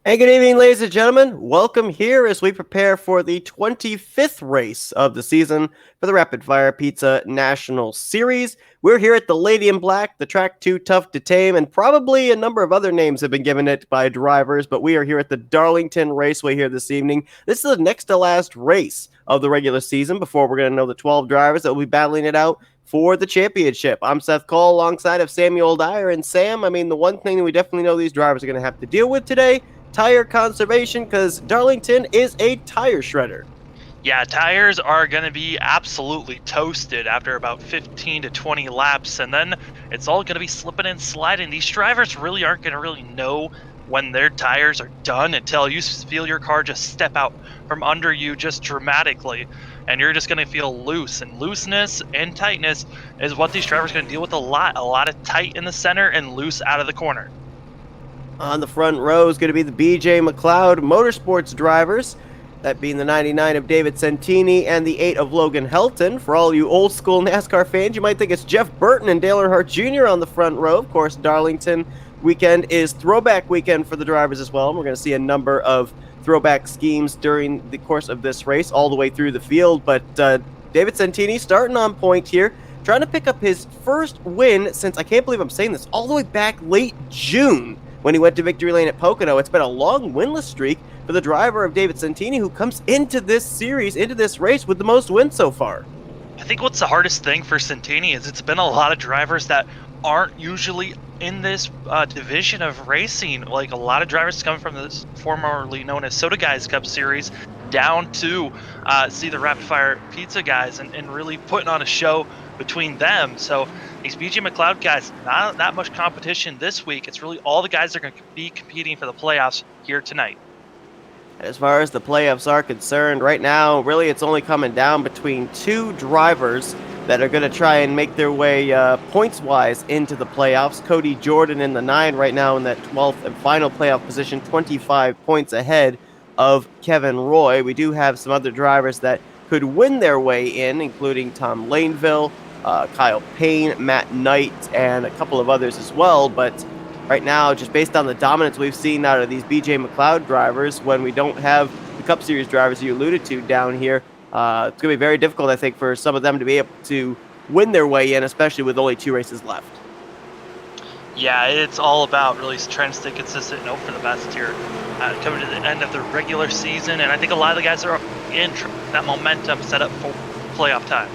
Hey, good evening, ladies and gentlemen. Welcome here as we prepare for the 25th race of the season for the Rapid Fire Pizza National Series. We're here at the Lady in Black, the track too tough to tame, and probably a number of other names have been given it by drivers, but we are here at the Darlington Raceway here this evening. This is the next to last race of the regular season before we're going to know the 12 drivers that will be battling it out for the championship. I'm Seth Cole alongside of Samuel Dyer. And Sam, the one thing that we definitely know these drivers are going to have to deal with today, tire conservation, because Darlington is a tire shredder. Yeah, tires are going to be absolutely toasted after about 15 to 20 laps, and then it's all going to be slipping and sliding. These drivers really aren't going to really know when their tires are done until you feel your car just step out from under you just dramatically, and you're just going to feel loose. And looseness and tightness is what these drivers are going to deal with a lot of tight in the center and loose out of the corner. On the front row is going to be the BJ McLeod Motorsports drivers. That being the 99 of David Santini and the 8 of Logan Helton. For all you old school NASCAR fans, you might think it's Jeff Burton and Dale Earnhardt Jr. on the front row. Of course, Darlington weekend is throwback weekend for the drivers as well. And we're going to see a number of throwback schemes during the course of this race all the way through the field. But David Santini starting on point here, trying to pick up his first win since, I can't believe I'm saying this, all the way back late June when he went to victory lane at Pocono. It's been a long winless streak for the driver of David Santini, who comes into this series, into this race with the most wins so far. I think what's the hardest thing for Santini is it's been a lot of drivers that aren't usually in this division of racing. Like a lot of drivers coming from this formerly known as Soda Guys Cup series down to see the Rapid Fire Pizza guys and really putting on a show between them. So these BJ McLeod guys, not that much competition this week. It's really all the guys that are going to be competing for the playoffs here tonight. As far as the playoffs are concerned, right now, really it's only coming down between two drivers that are going to try and make their way points-wise into the playoffs. Cody Jordan in the 9 right now in that 12th and final playoff position, 25 points ahead of Kevin Roy. We do have some other drivers that could win their way in, including Tom Laneville, Kyle Payne, Matt Knight, and a couple of others as well, but right now, just based on the dominance we've seen out of these BJ McLeod drivers, when we don't have the Cup Series drivers you alluded to down here, it's going to be very difficult, I think, for some of them to be able to win their way in, especially with only 2 races left. Yeah, it's all about really trying to stay consistent and hope for the best here. Coming to the end of the regular season, and I think a lot of the guys are in that momentum set up for playoff time.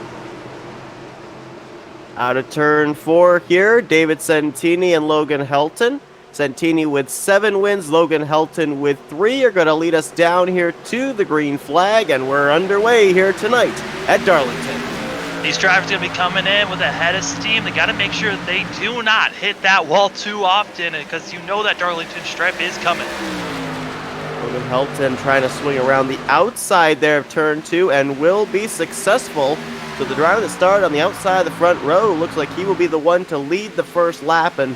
Out of turn 4 here, David Santini and Logan Helton. Santini with 7 wins, Logan Helton with 3 are going to lead us down here to the green flag, and we're underway here tonight at Darlington. These drivers are going to be coming in with a head of steam. They got to make sure they do not hit that wall too often, because you know that Darlington stripe is coming. Logan Helton trying to swing around the outside there of turn 2 and will be successful. So the driver that started on the outside of the front row looks like he will be the one to lead the first lap and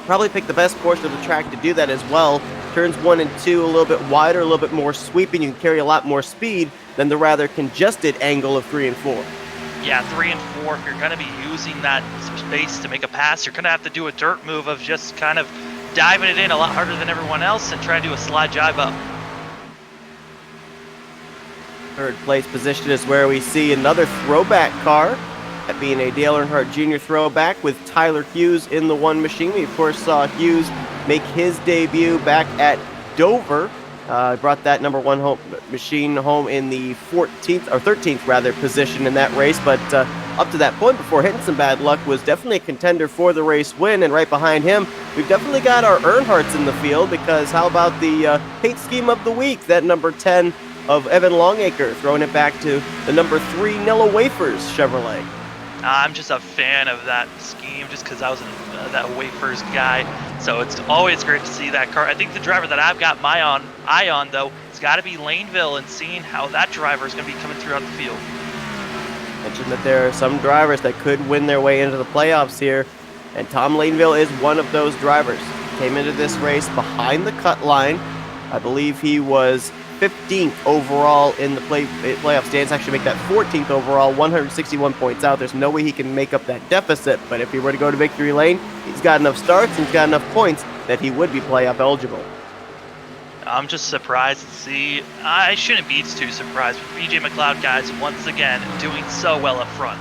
probably pick the best portion of the track to do that as well. Turns 1 and 2 a little bit wider, a little bit more sweeping. You can carry a lot more speed than the rather congested angle of 3 and 4. Yeah, 3 and 4, if you're going to be using that space to make a pass, you're going to have to do a dirt move of just kind of diving it in a lot harder than everyone else and try to do a slide jibe up. Third place position is where we see another throwback car, that being a Dale Earnhardt Jr. throwback with Tyler Hughes in the 1 machine. We of course saw Hughes make his debut back at Dover. Brought that number 1 machine home in the 13th position in that race, but up to that point before hitting some bad luck was definitely a contender for the race win. And right behind him, we've definitely got our Earnhardts in the field, because how about the paint scheme of the week, that number 10 of Evan Longacre, throwing it back to the number 3 Nilla Wafers Chevrolet. I'm just a fan of that scheme just because I was that Wafers guy. So it's always great to see that car. I think the driver that I've got my eye on, though, has got to be Laneville, and seeing how that driver is going to be coming throughout the field. Mentioned that there are some drivers that could win their way into the playoffs here, and Tom Laneville is one of those drivers. Came into this race behind the cut line. I believe he was 15th overall in the playoff stands. Actually make that 14th overall, 161 points out. There's no way he can make up that deficit, but if he were to go to victory lane, he's got enough starts and he's got enough points that he would be playoff eligible. I'm just surprised to see, I shouldn't be too surprised, with BJ McLeod guys once again doing so well up front.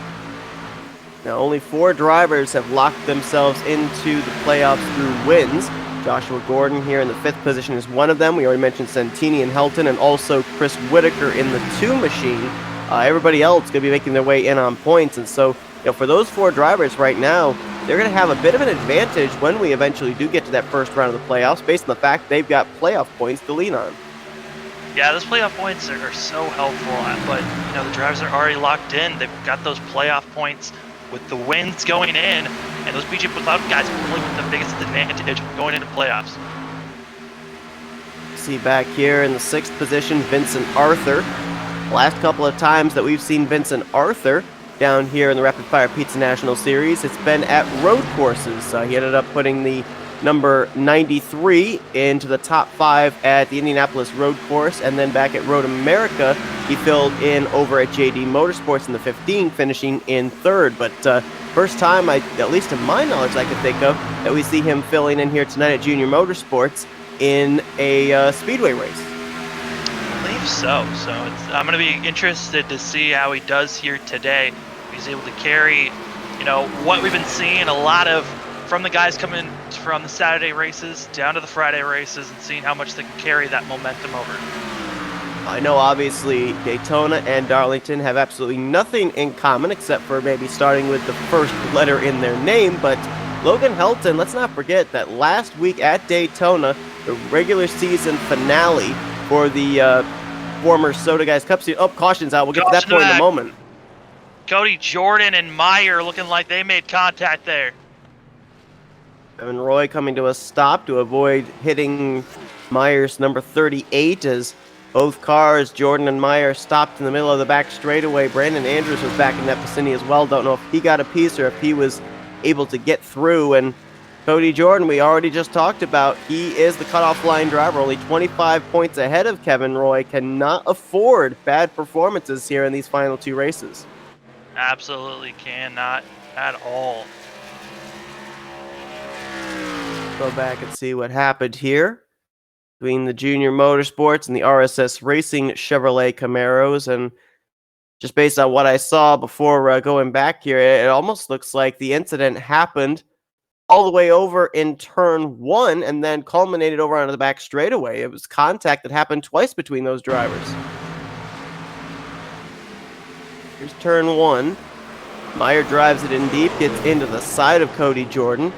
Now only 4 drivers have locked themselves into the playoffs through wins. Joshua Gordon here in the 5th position is one of them. We already mentioned Santini and Helton, and also Chris Whitaker in the 2 machine. Everybody else going to be making their way in on points, and so for those 4 drivers right now, they're going to have a bit of an advantage when we eventually do get to that first round of the playoffs, based on the fact they've got playoff points to lean on. Yeah, those playoff points are so helpful, but the drivers are already locked in. They've got those playoff points with the wins going in, and those BJ McLeod guys are really with the biggest advantage going into playoffs. See back here in the 6th position, Vincent Arthur. Last couple of times that we've seen Vincent Arthur down here in the Rapid Fire Pizza National Series, it's been at road courses. He ended up putting the number 93 into the top 5 at the Indianapolis Road Course, and then back at Road America, he filled in over at JD Motorsports in the 15, finishing in 3rd. But first time, at least to my knowledge, I could think of, that we see him filling in here tonight at Junior Motorsports in a speedway race. I believe so. So I'm going to be interested to see how he does here today. He's able to carry, what we've been seeing a lot of from the guys coming from the Saturday races down to the Friday races and seeing how much they can carry that momentum over. I know obviously Daytona and Darlington have absolutely nothing in common except for maybe starting with the first letter in their name, but Logan Helton, let's not forget that last week at Daytona, the regular season finale for the former Soda Guys Cup Series. Oh, caution's out. We'll get to that point in a moment. Cody Jordan and Meyer looking like they made contact there. Kevin Roy coming to a stop to avoid hitting Meyer's number 38 as both cars, Jordan and Meyer, stopped in the middle of the back straightaway. Brandon Andrews was back in that vicinity as well. Don't know if he got a piece or if he was able to get through. And Cody Jordan, we already just talked about, he is the cutoff line driver, only 25 points ahead of Kevin Roy. Cannot afford bad performances here in these final 2 races. Absolutely cannot at all. Go back and see what happened here between the Junior Motorsports and the RSS Racing Chevrolet Camaros. And just based on what I saw before going back here, it almost looks like the incident happened all the way over in turn 1 and then culminated over onto the back straightaway. It was contact that happened twice between those drivers. Here's turn 1. Meyer drives it in deep, gets into the side of Cody Jordan,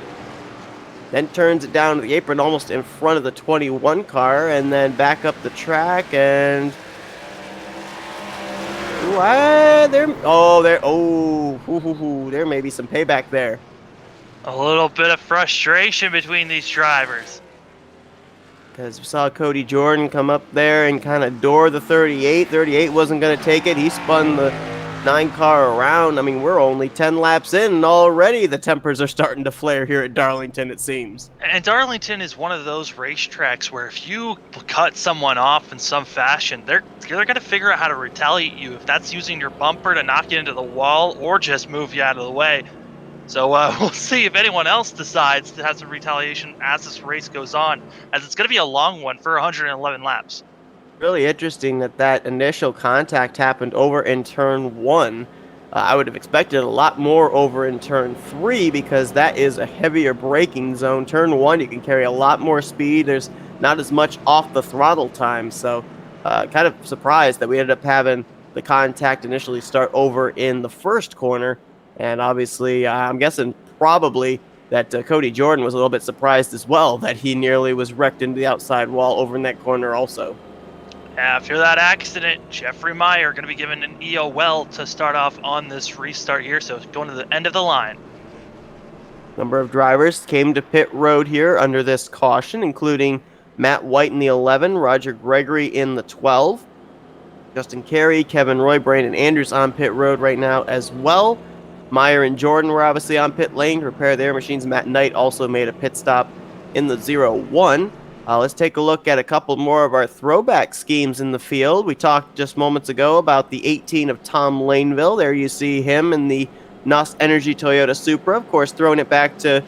then turns it down to the apron almost in front of the 21 car, and then back up the track, and there may be some payback there. A little bit of frustration between these drivers. Because we saw Cody Jordan come up there and kind of door the 38. 38 wasn't going to take it. He spun the 9 car around. I mean, we're only 10 laps in, and already the tempers are starting to flare here at Darlington, it seems. And Darlington is one of those racetracks where if you cut someone off in some fashion, they're going to figure out how to retaliate you, if that's using your bumper to knock you into the wall or just move you out of the way. So we'll see if anyone else decides to have some retaliation as this race goes on, as it's going to be a long one for 111 laps. Really interesting that initial contact happened over in turn 1. I would have expected a lot more over in turn 3 because that is a heavier braking zone. Turn 1, you can carry a lot more speed. There's not as much off the throttle time. So kind of surprised that we ended up having the contact initially start over in the first corner. And obviously, I'm guessing probably that Cody Jordan was a little bit surprised as well that he nearly was wrecked into the outside wall over in that corner also. After that accident, Jeffrey Meyer going to be given an EOL to start off on this restart here, so going to the end of the line. Number of drivers came to pit road here under this caution, including Matt White in the 11, Roger Gregory in the 12, Justin Carey, Kevin Roy, Brandon Andrews on pit road right now as well. Meyer and Jordan were obviously on pit lane to repair their machines. Matt Knight also made a pit stop in the 0-1. Let's take a look at a couple more of our throwback schemes in the field. We talked just moments ago about the 18 of Tom Laneville. There you see him in the NOS Energy Toyota Supra. Of course, throwing it back to,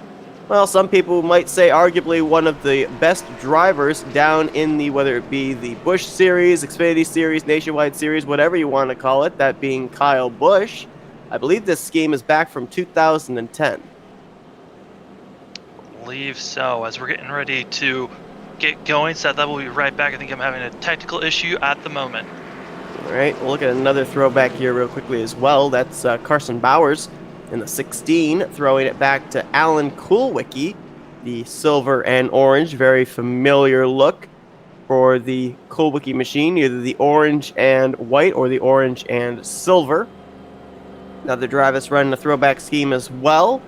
well, some people might say arguably one of the best drivers down in the, whether it be the Busch Series, Xfinity Series, Nationwide Series, whatever you want to call it, that being Kyle Busch. I believe this scheme is back from 2010. I believe so. As we're getting ready to get going, Seth, that will be right back. I think I'm having a technical issue at the moment. All right, we'll look at another throwback here real quickly as well. That's Carson Bowers in the 16, throwing it back to Alan Kulwicki, the silver and orange, very familiar look for the Kulwicki machine, either the orange and white or the orange and silver. Another driver that's running a throwback scheme as well.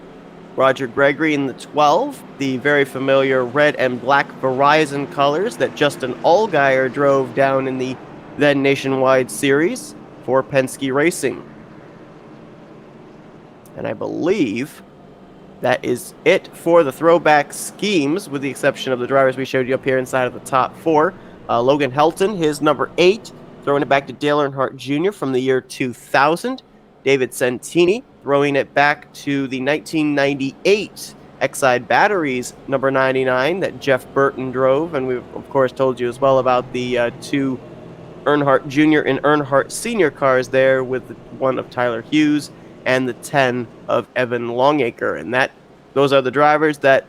Roger Gregory in the 12, the very familiar red and black Verizon colors that Justin Allgaier drove down in the then Nationwide Series for Penske Racing. And I believe That is it for the throwback schemes, with the exception of the drivers we showed you up here inside of the top four. Logan Helton, his number 8, throwing it back to Dale Earnhardt Jr. from the year 2000. David Santini throwing it back to the 1998 Exide Batteries number 99 that Jeff Burton drove. And we've, of course, told you as well about the two Earnhardt Jr. and Earnhardt Sr. cars there, with the one of Tyler Hughes and the 10 of Evan Longacre. And those are the drivers that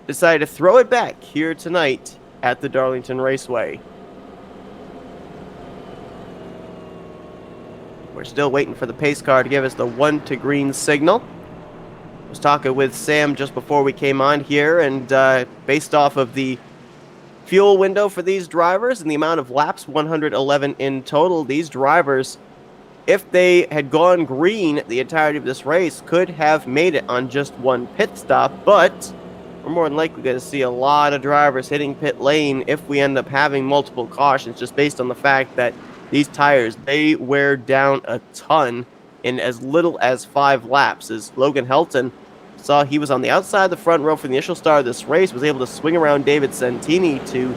decided to throw it back here tonight at the Darlington Raceway. We're still waiting for the pace car to give us the 1 to green signal. I was talking with Sam just before we came on here, and based off of the fuel window for these drivers and the amount of laps, 111 in total, these drivers, if they had gone green the entirety of this race, could have made it on just one pit stop, but we're more than likely going to see a lot of drivers hitting pit lane if we end up having multiple cautions, just based on the fact that these tires, they wear down a ton in as little as 5 laps. As Logan Helton saw, he was on the outside of the front row for the initial start of this race, was able to swing around David Santini to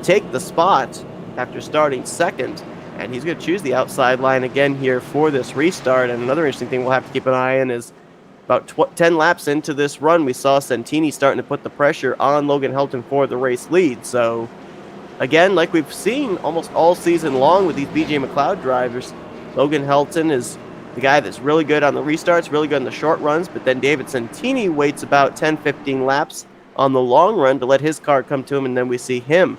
take the spot after starting second. And he's going to choose the outside line again here for this restart. And another interesting thing we'll have to keep an eye on is about 10 laps into this run, we saw Santini starting to put the pressure on Logan Helton for the race lead. So, again, like we've seen almost all season long with these BJ McLeod drivers, Logan Helton is the guy that's really good on the restarts, really good on the short runs, but then David Santini waits about 10-15 laps on the long run to let his car come to him, and then we see him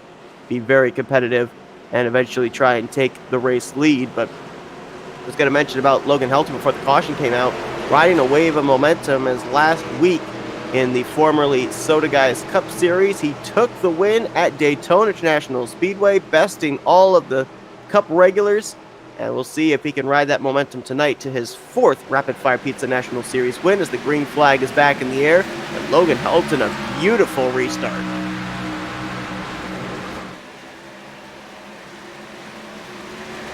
be very competitive and eventually try and take the race lead. But I was going to mention about Logan Helton before the caution came out, riding a wave of momentum, as last week in the formerly Soda Guys Cup Series, he took the win at Daytona International Speedway, besting all of the Cup regulars. And we'll see if he can ride that momentum tonight to his 4th Rapid Fire Pizza National Series win, as the green flag is back in the air. And Logan Helton, a beautiful restart.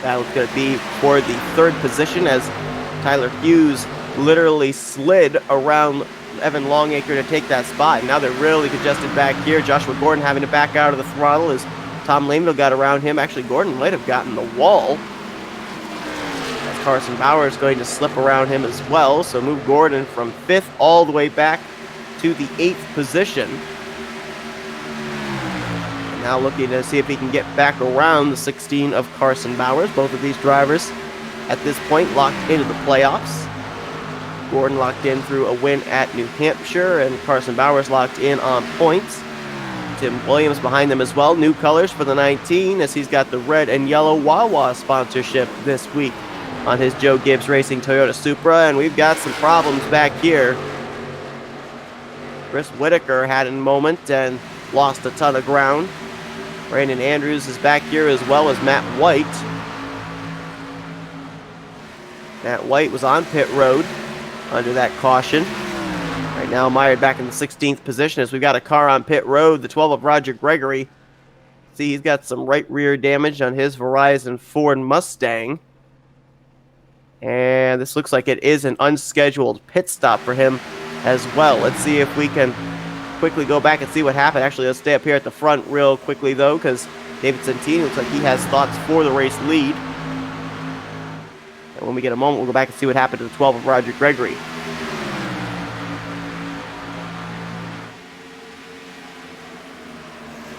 Battle's going to be for the 3rd position, as Tyler Hughes literally slid around Evan Longacre to take that spot. And now they're really congested back here. Joshua Gordon having to back out of the throttle as Tom Laneville got around him. Actually, Gordon might have gotten the wall. As Carson Bauer is going to slip around him as well. So move Gordon from 5th all the way back to the 8th position. Now looking to see if he can get back around the 16 of Carson Bowers. Both of these drivers at this point locked into the playoffs. Gordon locked in through a win at New Hampshire, and Carson Bowers locked in on points. Tim Williams behind them as well. New colors for the 19, as he's got the red and yellow Wawa sponsorship this week on his Joe Gibbs Racing Toyota Supra. And we've got some problems back here. Chris Whitaker had a moment and lost a ton of ground. Brandon Andrews is back here, as well as Matt White. Matt White was on pit road under that caution. Right now mired back in the 16th position, as we've got a car on pit road, the 12 of Roger Gregory. See, he's got some right rear damage on his Verizon Ford Mustang. And this looks like it is an unscheduled pit stop for him as well. Let's see if we can quickly go back and see what happened. Actually, let's stay up here at the front real quickly, though, because David Santini looks like he has thoughts for the race lead. And when we get a moment, we'll go back and see what happened to the 12 of Roger Gregory.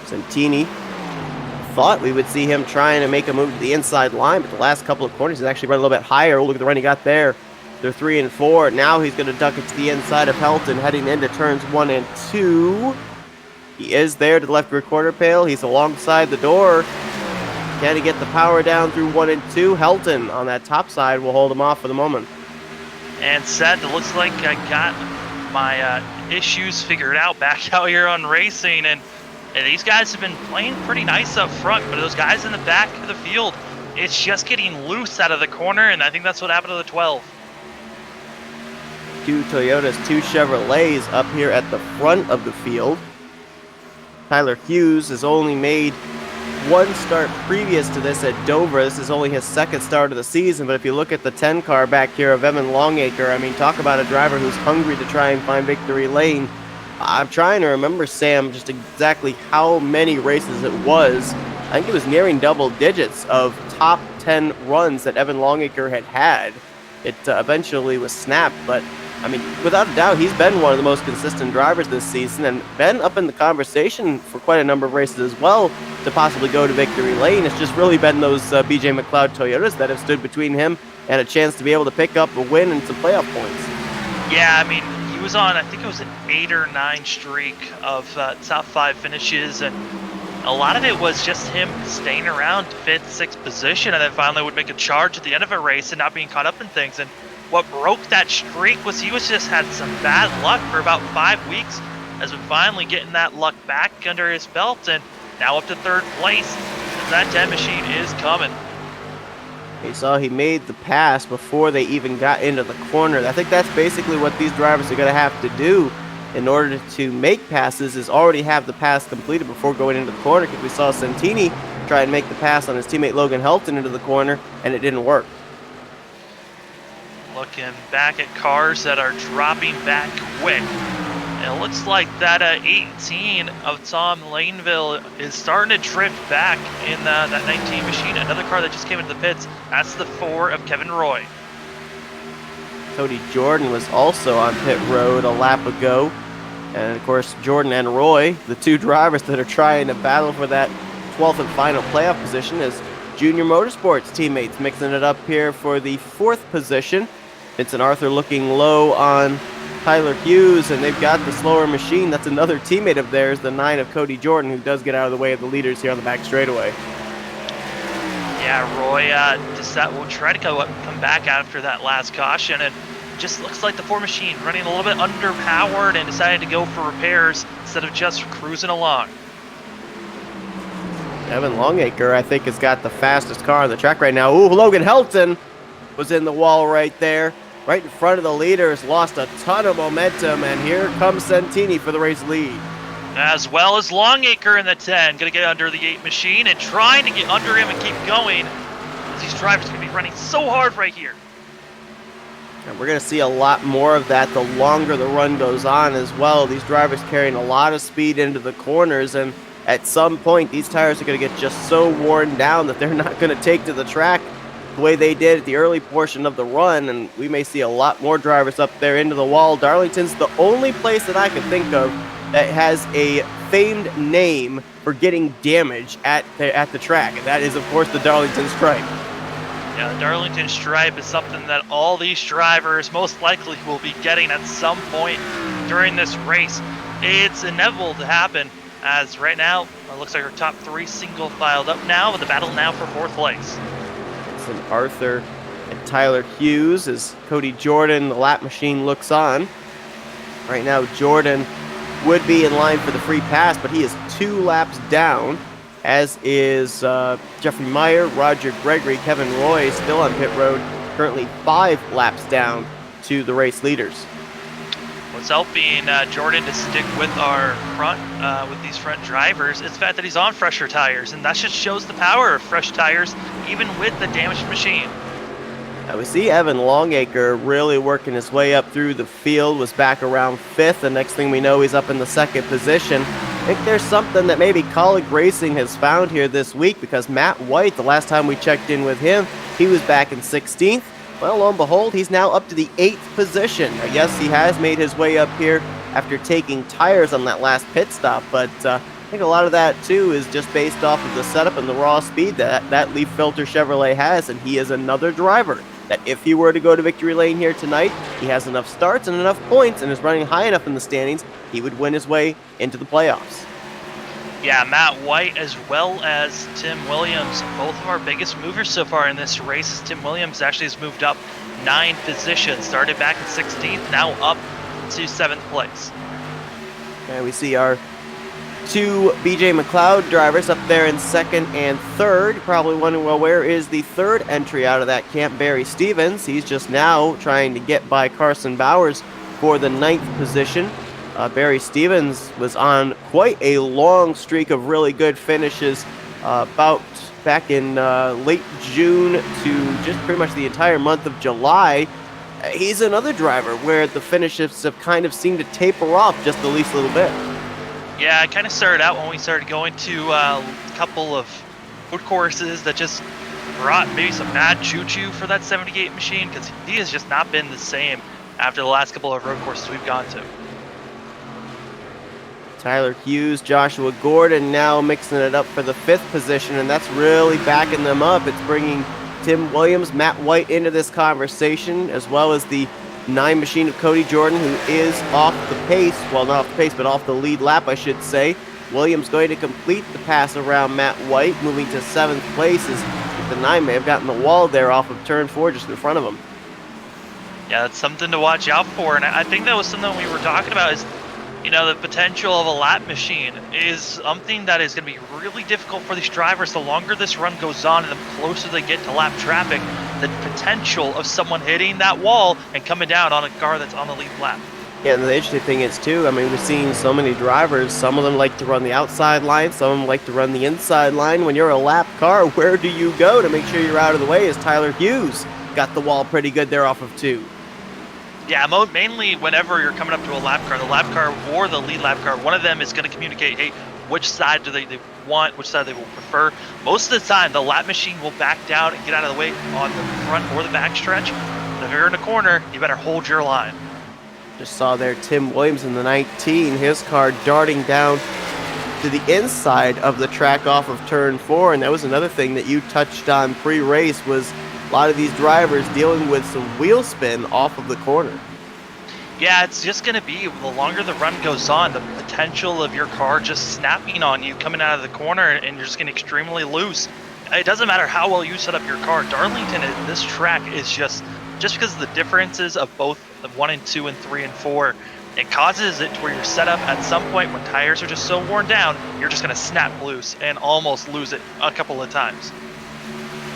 Santini thought we would see him trying to make a move to the inside line, but the last couple of corners he's actually run a little bit higher. Look at the run he got there. They're 3 and 4. Now he's going to duck it to the inside of Helton, heading into turns 1 and 2. He is there to the left rear quarter pail. He's alongside the door. Can he get the power down through 1 and 2? Helton on that top side will hold him off for the moment. And Seth, it looks like I got my issues figured out back out here on racing, and these guys have been playing pretty nice up front, but those guys in the back of the field, it's just getting loose out of the corner, and I think that's what happened to the 12. 2 Toyotas, 2 Chevrolets up here at the front of the field. Tyler Hughes has only made one start previous to this at Dover. This is only his second start of the season, but if you look at the 10 car back here of Evan Longacre, I mean, talk about a driver who's hungry to try and find victory lane. I'm trying to remember, Sam, just exactly how many races it was. I think it was nearing double digits of top 10 runs that Evan Longacre had. It eventually was snapped, but I mean, without a doubt, he's been one of the most consistent drivers this season and been up in the conversation for quite a number of races as well to possibly go to victory lane. It's just really been those BJ McLeod Toyotas that have stood between him and a chance to be able to pick up a win and some playoff points. Yeah, I mean, he was on, I think it was an 8 or 9 streak of top 5 finishes, and a lot of it was just him staying around 5th, 6th position, and then finally would make a charge at the end of a race and not being caught up in things. And what broke that streak was he was just had some bad luck for about 5 weeks, has been finally getting that luck back under his belt, and now up to 3rd place. That 10 machine is coming. You saw he made the pass before they even got into the corner. I think that's basically what these drivers are going to have to do in order to make passes, is already have the pass completed before going into the corner, because we saw Santini try and make the pass on his teammate Logan Helton into the corner, and it didn't work. Looking back at cars that are dropping back quick. And it looks like that 18 of Tom Laneville is starting to drift back in that 19 machine. Another car that just came into the pits, that's the 4 of Kevin Roy. Cody Jordan was also on pit road a lap ago. And of course, Jordan and Roy, the two drivers that are trying to battle for that 12th and final playoff position, as Junior Motorsports teammates mixing it up here for the 4th position. Vincent Arthur looking low on Tyler Hughes, and they've got the slower machine. That's another teammate of theirs, the 9 of Cody Jordan, who does get out of the way of the leaders here on the back straightaway. Yeah, Roy will try to come back after that last caution, and just looks like the 4 machine running a little bit underpowered and decided to go for repairs instead of just cruising along. Evan Longacre, I think, has got the fastest car on the track right now. Ooh, Logan Helton was in the wall right there, right in front of the leaders, lost a ton of momentum, and here comes Santini for the race lead. As well as Longacre in the 10, going to get under the 8 machine and trying to get under him and keep going, as these drivers are going to be running so hard right here. And we're going to see a lot more of that the longer the run goes on as well. These drivers carrying a lot of speed into the corners, and at some point these tires are going to get just so worn down that they're not going to take to the track the way they did at the early portion of the run, and we may see a lot more drivers up there into the wall. Darlington's the only place that I can think of that has a famed name for getting damage at the track, and that is, of course, the Darlington Stripe. Yeah, the Darlington Stripe is something that all these drivers most likely will be getting at some point during this race. It's inevitable to happen, as right now, it looks like our top 3 single filed up now, with the battle now for 4th place. And Arthur and Tyler Hughes as Cody Jordan, the lap machine, looks on. Right now, Jordan would be in line for the free pass, but he is 2 laps down, as is Jeffrey Meyer, Roger Gregory, Kevin Roy still on pit road, currently 5 laps down to the race leaders. What's helping Jordan to stick with our front, with these front drivers, is the fact that he's on fresher tires, and that just shows the power of fresh tires, even with the damaged machine. Now we see Evan Longacre really working his way up through the field, was back around 5th, and next thing we know, he's up in the 2nd position. I think there's something that maybe Colleague Racing has found here this week, because Matt White, the last time we checked in with him, he was back in 16th. Well, lo and behold, he's now up to the 8th position. I guess he has made his way up here after taking tires on that last pit stop, but I think a lot of that, too, is just based off of the setup and the raw speed that Leaf Filter Chevrolet has, and he is another driver that if he were to go to victory lane here tonight, he has enough starts and enough points and is running high enough in the standings, he would win his way into the playoffs. Yeah, Matt White as well as Tim Williams, both of our biggest movers so far in this race. Tim Williams actually has moved up 9 positions, started back at 16th, now up to 7th place. And we see our 2 BJ McLeod drivers up there in 2nd and 3rd. You're probably wondering, well, where is the 3rd entry out of that camp? Barry Stevens. He's just now trying to get by Carson Bowers for the 9th position. Barry Stevens was on quite a long streak of really good finishes about back in late June to just pretty much the entire month of July. He's another driver where the finishes have kind of seemed to taper off just the least little bit. Yeah, it kind of started out when we started going to a couple of road courses that just brought maybe some mad choo-choo for that 78 machine, because he has just not been the same after the last couple of road courses we've gone to. Tyler Hughes, Joshua Gordon now mixing it up for the 5th position, and that's really backing them up. It's bringing Tim Williams, Matt White into this conversation, as well as the 9 machine of Cody Jordan, who is off the pace. Well, not off the pace, but off the lead lap, I should say. Williams going to complete the pass around Matt White, moving to 7th place, as the 9 may have gotten the wall there off of turn 4 just in front of him. Yeah, that's something to watch out for, and I think that was something we were talking about is, you know, the potential of a lap machine is something that is going to be really difficult for these drivers. The longer this run goes on and the closer they get to lap traffic, the potential of someone hitting that wall and coming down on a car that's on the lead lap. Yeah, and the interesting thing is, too, I mean, we're seeing so many drivers. Some of them like to run the outside line. Some of them like to run the inside line. When you're a lap car, where do you go to make sure you're out of the way? As Tyler Hughes got the wall pretty good there off of 2. Yeah, mainly whenever you're coming up to a lap car, the lap car or the lead lap car, one of them is going to communicate, hey, which side do they want, which side they will prefer. Most of the time, the lap machine will back down and get out of the way on the front or the back stretch. But if you're in a corner, you better hold your line. Just saw there Tim Williams in the 19, his car darting down to the inside of the track off of turn 4, and that was another thing that you touched on pre-race was a lot of these drivers dealing with some wheel spin off of the corner. Yeah, it's just going to be, the longer the run goes on, the potential of your car just snapping on you coming out of the corner, and you're just getting extremely loose. It doesn't matter how well you set up your car. Darlington, this track is just because of the differences of both the 1 and 2 and 3 and 4, it causes it to where you're set up at some point when tires are just so worn down, you're just going to snap loose and almost lose it a couple of times.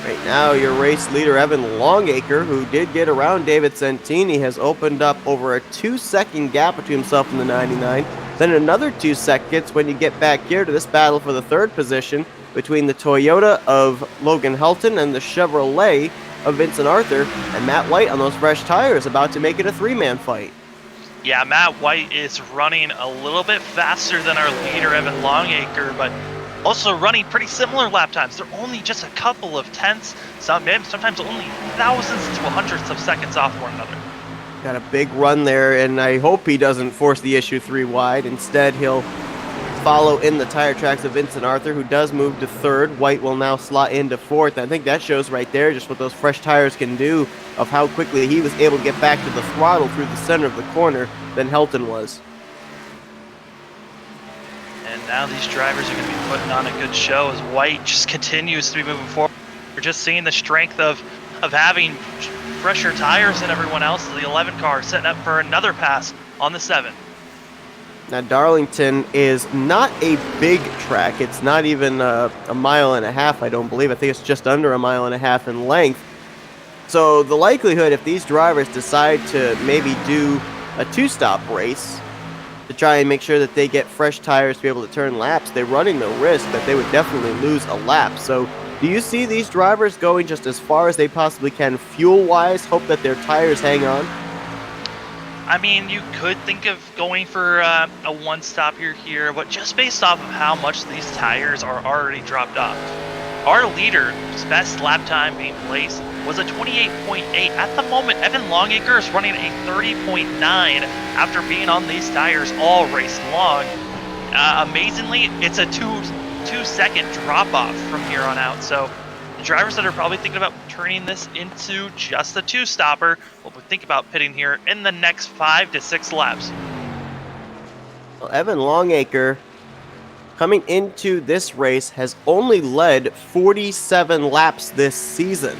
Right now, your race leader, Evan Longacre, who did get around David Santini, has opened up over a 2-second gap between himself and the 99. Then another 2 seconds when you get back here to this battle for the 3rd position between the Toyota of Logan Helton and the Chevrolet of Vincent Arthur, and Matt White on those fresh tires, about to make it a 3-man fight. Yeah, Matt White is running a little bit faster than our leader, Evan Longacre, but also running pretty similar lap times. They're only just a couple of tenths, sometimes only thousandths to hundredths of seconds off one another. Got a big run there, and I hope he doesn't force the issue 3 wide. Instead, he'll follow in the tire tracks of Vincent Arthur, who does move to 3rd. White will now slot into 4th. I think that shows right there just what those fresh tires can do, of how quickly he was able to get back to the throttle through the center of the corner than Helton was. And now these drivers are going to be putting on a good show as White just continues to be moving forward. We're just seeing the strength of having fresher tires than everyone else. The 11 car setting up for another pass on the 7. Now, Darlington is not a big track. It's not even a mile and a half, I don't believe. I think it's just under a mile and a half in length. So the likelihood, if these drivers decide to maybe do a 2-stop race to try and make sure that they get fresh tires to be able to turn laps, they're running the risk that they would definitely lose a lap. So do you see these drivers going just as far as they possibly can fuel-wise, hope that their tires hang on? I mean, you could think of going for a 1-stop here, but just based off of how much these tires are already dropped off. Our leader's best lap time being placed was a 28.8. At the moment, Evan Longacre is running a 30.9 after being on these tires all race long. Amazingly, it's a 2-second drop-off from here on out, so the drivers that are probably thinking about turning this into just a 2-stopper will think about pitting here in the next 5 to 6 laps. Well, Evan Longacre, coming into this race, has only led 47 laps this season.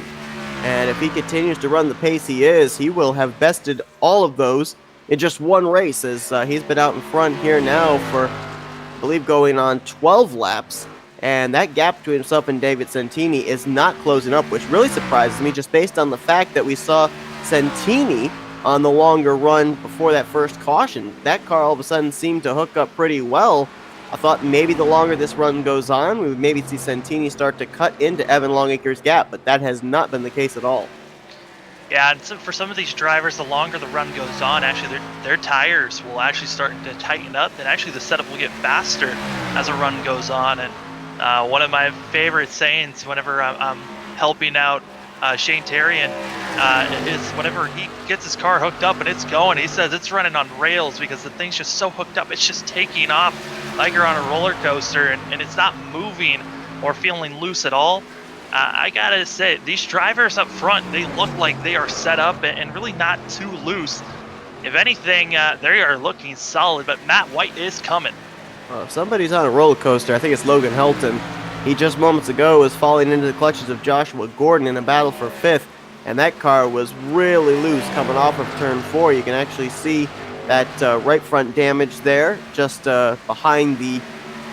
And if he continues to run the pace he is, he will have bested all of those in just one race, as he's been out in front here now for, I believe, going on 12 laps. And that gap between himself and David Santini is not closing up, which really surprises me, just based on the fact that we saw Santini on the longer run before that first caution. That car all of a sudden seemed to hook up pretty well I thought maybe the longer this run goes on, we would maybe see Santini start to cut into Evan Longacre's gap, but that has not been the case at all. Yeah, and so for some of these drivers, the longer the run goes on, actually their tires will actually start to tighten up, and actually the setup will get faster as a run goes on. And one of my favorite sayings whenever I'm helping out Shane Terrian is whenever he gets his car hooked up and it's going, he says it's running on rails because the thing's just so hooked up, it's just taking off like you're on a roller coaster, and it's not moving or feeling loose at all. I gotta say, these drivers up front, they look like they are set up and really not too loose. If anything, they are looking solid, but Matt White is coming. Well, if somebody's on a roller coaster, I think it's Logan Helton. He just moments ago was falling into the clutches of Joshua Gordon in a battle for fifth, and that car was really loose coming off of turn 4. You can actually see that right front damage there, just behind the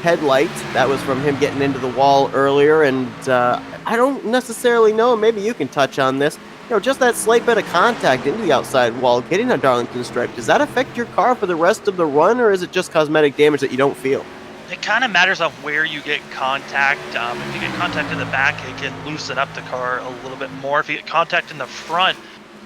headlight. That was from him getting into the wall earlier, and I don't necessarily know, maybe you can touch on this, just that slight bit of contact into the outside wall, getting a Darlington stripe, does that affect your car for the rest of the run, or is it just cosmetic damage that you don't feel? It kind of matters on where you get contact. If you get contact in the back, it can loosen up the car a little bit more. If you get contact in the front,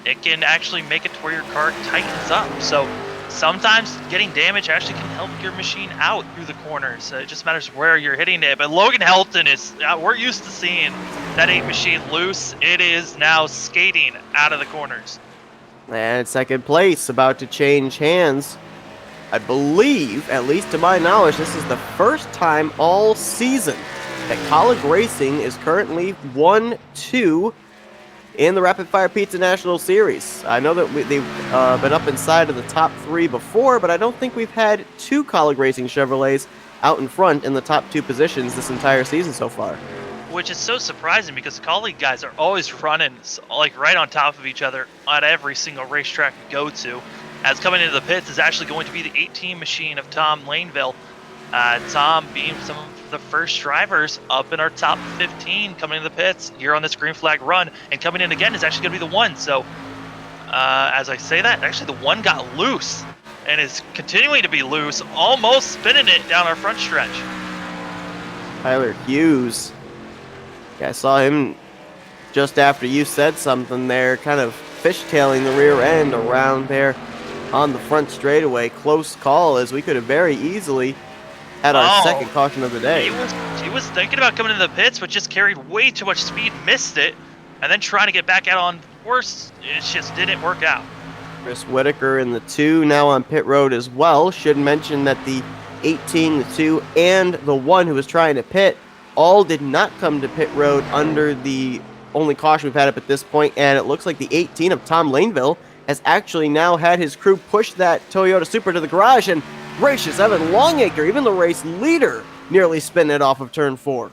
it can actually make it to where your car tightens up. So sometimes getting damage actually can help your machine out through the corners. It just matters where you're hitting it. But Logan Helton is, we're used to seeing that 8 machine loose. It is now skating out of the corners. And second place about to change hands. I believe, at least to my knowledge, this is the first time all season that college racing is currently 1-2 in the Rapid Fire Pizza National Series. I know that they've been up inside of the top 3 before, but I don't think we've had 2 college racing Chevrolets out in front in the top 2 positions this entire season so far. Which is so surprising because the colleague guys are always running like right on top of each other on every single racetrack we go to. As coming into the pits is actually going to be the 18 machine of Tom Laneville. Tom being some of the first drivers up in our top 15 coming into the pits here on this green flag run, and coming in again is actually going to be the 1. So as I say that, actually the 1 got loose and is continuing to be loose, almost spinning it down our front stretch. Tyler Hughes. Yeah, I saw him just after you said something there, kind of fishtailing the rear end around there on the front straightaway. Close call, as we could have very easily had our second caution of the day. He was thinking about coming into the pits, but just carried way too much speed, missed it, and then trying to get back out on course, it just didn't work out. Chris Whitaker in the 2 now on pit road as well. Should mention that the 18, the 2, and the 1 who was trying to pit all did not come to pit road under the only caution we've had up at this point, and it looks like the 18 of Tom Laneville has actually now had his crew push that Toyota Supra to the garage, and gracious, Evan Longacre, even the race leader, nearly spinning it off of turn 4.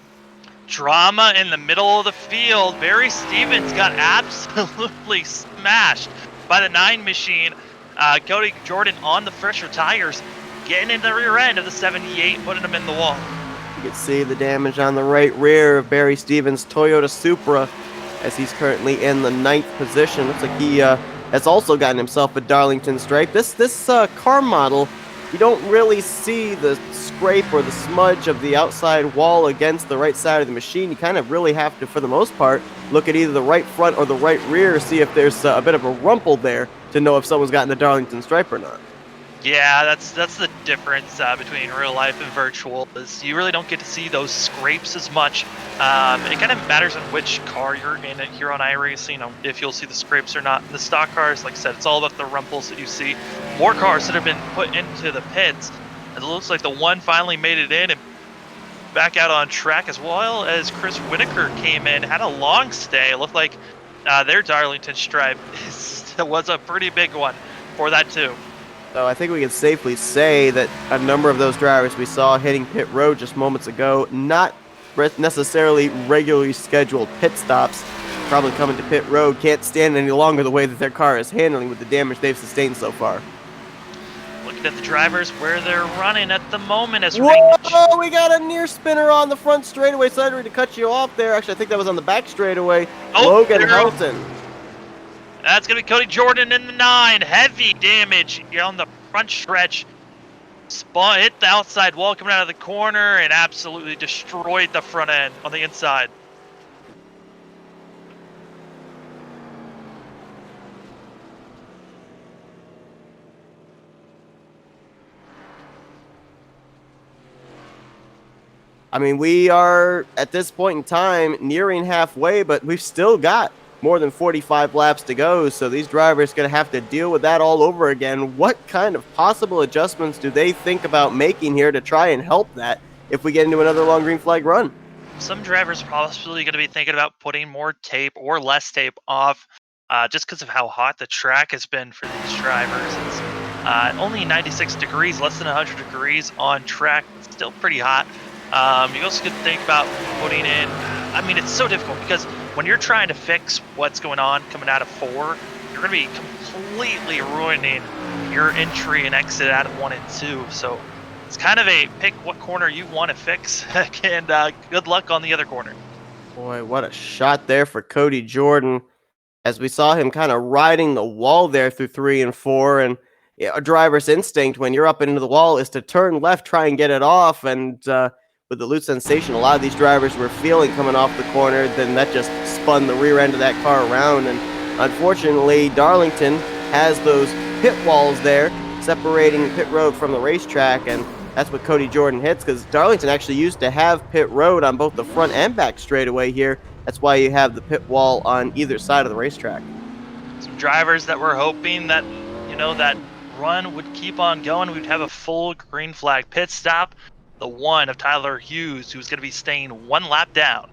Drama in the middle of the field. Barry Stevens got absolutely smashed by the 9 machine. Cody Jordan on the fresher tires, getting in the rear end of the 78, putting him in the wall. You can see the damage on the right rear of Barry Stevens' Toyota Supra, as he's currently in the 9th position. Looks like he has also gotten himself a Darlington stripe. This car model, you don't really see the scrape or the smudge of the outside wall against the right side of the machine. You kind of really have to, for the most part, look at either the right front or the right rear, see if there's a bit of a rumple there to know if someone's gotten the Darlington stripe or not. Yeah, that's the difference between real life and virtual, is you really don't get to see those scrapes as much. It kind of matters on which car you're in here on iRacing, if you'll see the scrapes or not. The stock cars, like I said, it's all about the rumples that you see. More cars that have been put into the pits. It looks like the 1 finally made it in and back out on track, as well as Chris Whitaker came in, had a long stay. It looked like their Darlington stripe was a pretty big one for that too. So I think we can safely say that a number of those drivers we saw hitting pit road just moments ago, not necessarily regularly scheduled pit stops, probably coming to pit road, can't stand any longer the way that their car is handling with the damage they've sustained so far. Looking at the drivers where they're running at the moment as Whoa, we got a near spinner on the front straightaway. Sorry to cut you off there. Actually, I think that was on the back straightaway. Logan Helton. That's going to be Cody Jordan in the 9. Heavy damage on the front stretch. Spun, hit the outside wall coming out of the corner, and absolutely destroyed the front end on the inside. I mean, we are at this point in time nearing halfway, but we've still got more than 45 laps to go. So these drivers are going to have to deal with that all over again. What kind of possible adjustments do they think about making here to try and help that if we get into another long green flag run? Some drivers are possibly going to be thinking about putting more tape or less tape off just because of how hot the track has been for these drivers. It's only 96 degrees, less than 100 degrees on track. It's still pretty hot. You also could think about putting in, I mean, it's so difficult because when you're trying to fix what's going on coming out of 4, you're going to be completely ruining your entry and exit out of 1 and 2. So it's kind of a pick what corner you want to fix and good luck on the other corner. Boy, what a shot there for Cody Jordan, as we saw him kind of riding the wall there through 3 and 4. And a driver's instinct when you're up into the wall is to turn left, try and get it off. And with the loose sensation a lot of these drivers were feeling coming off the corner, then that just spun the rear end of that car around. And unfortunately, Darlington has those pit walls there separating pit road from the racetrack, and that's what Cody Jordan hits, because Darlington actually used to have pit road on both the front and back straightaway here. That's why you have the pit wall on either side of the racetrack. Some drivers that were hoping that, that run would keep on going. We'd have a full green flag pit stop. The one of Tyler Hughes, who's going to be staying 1 lap down.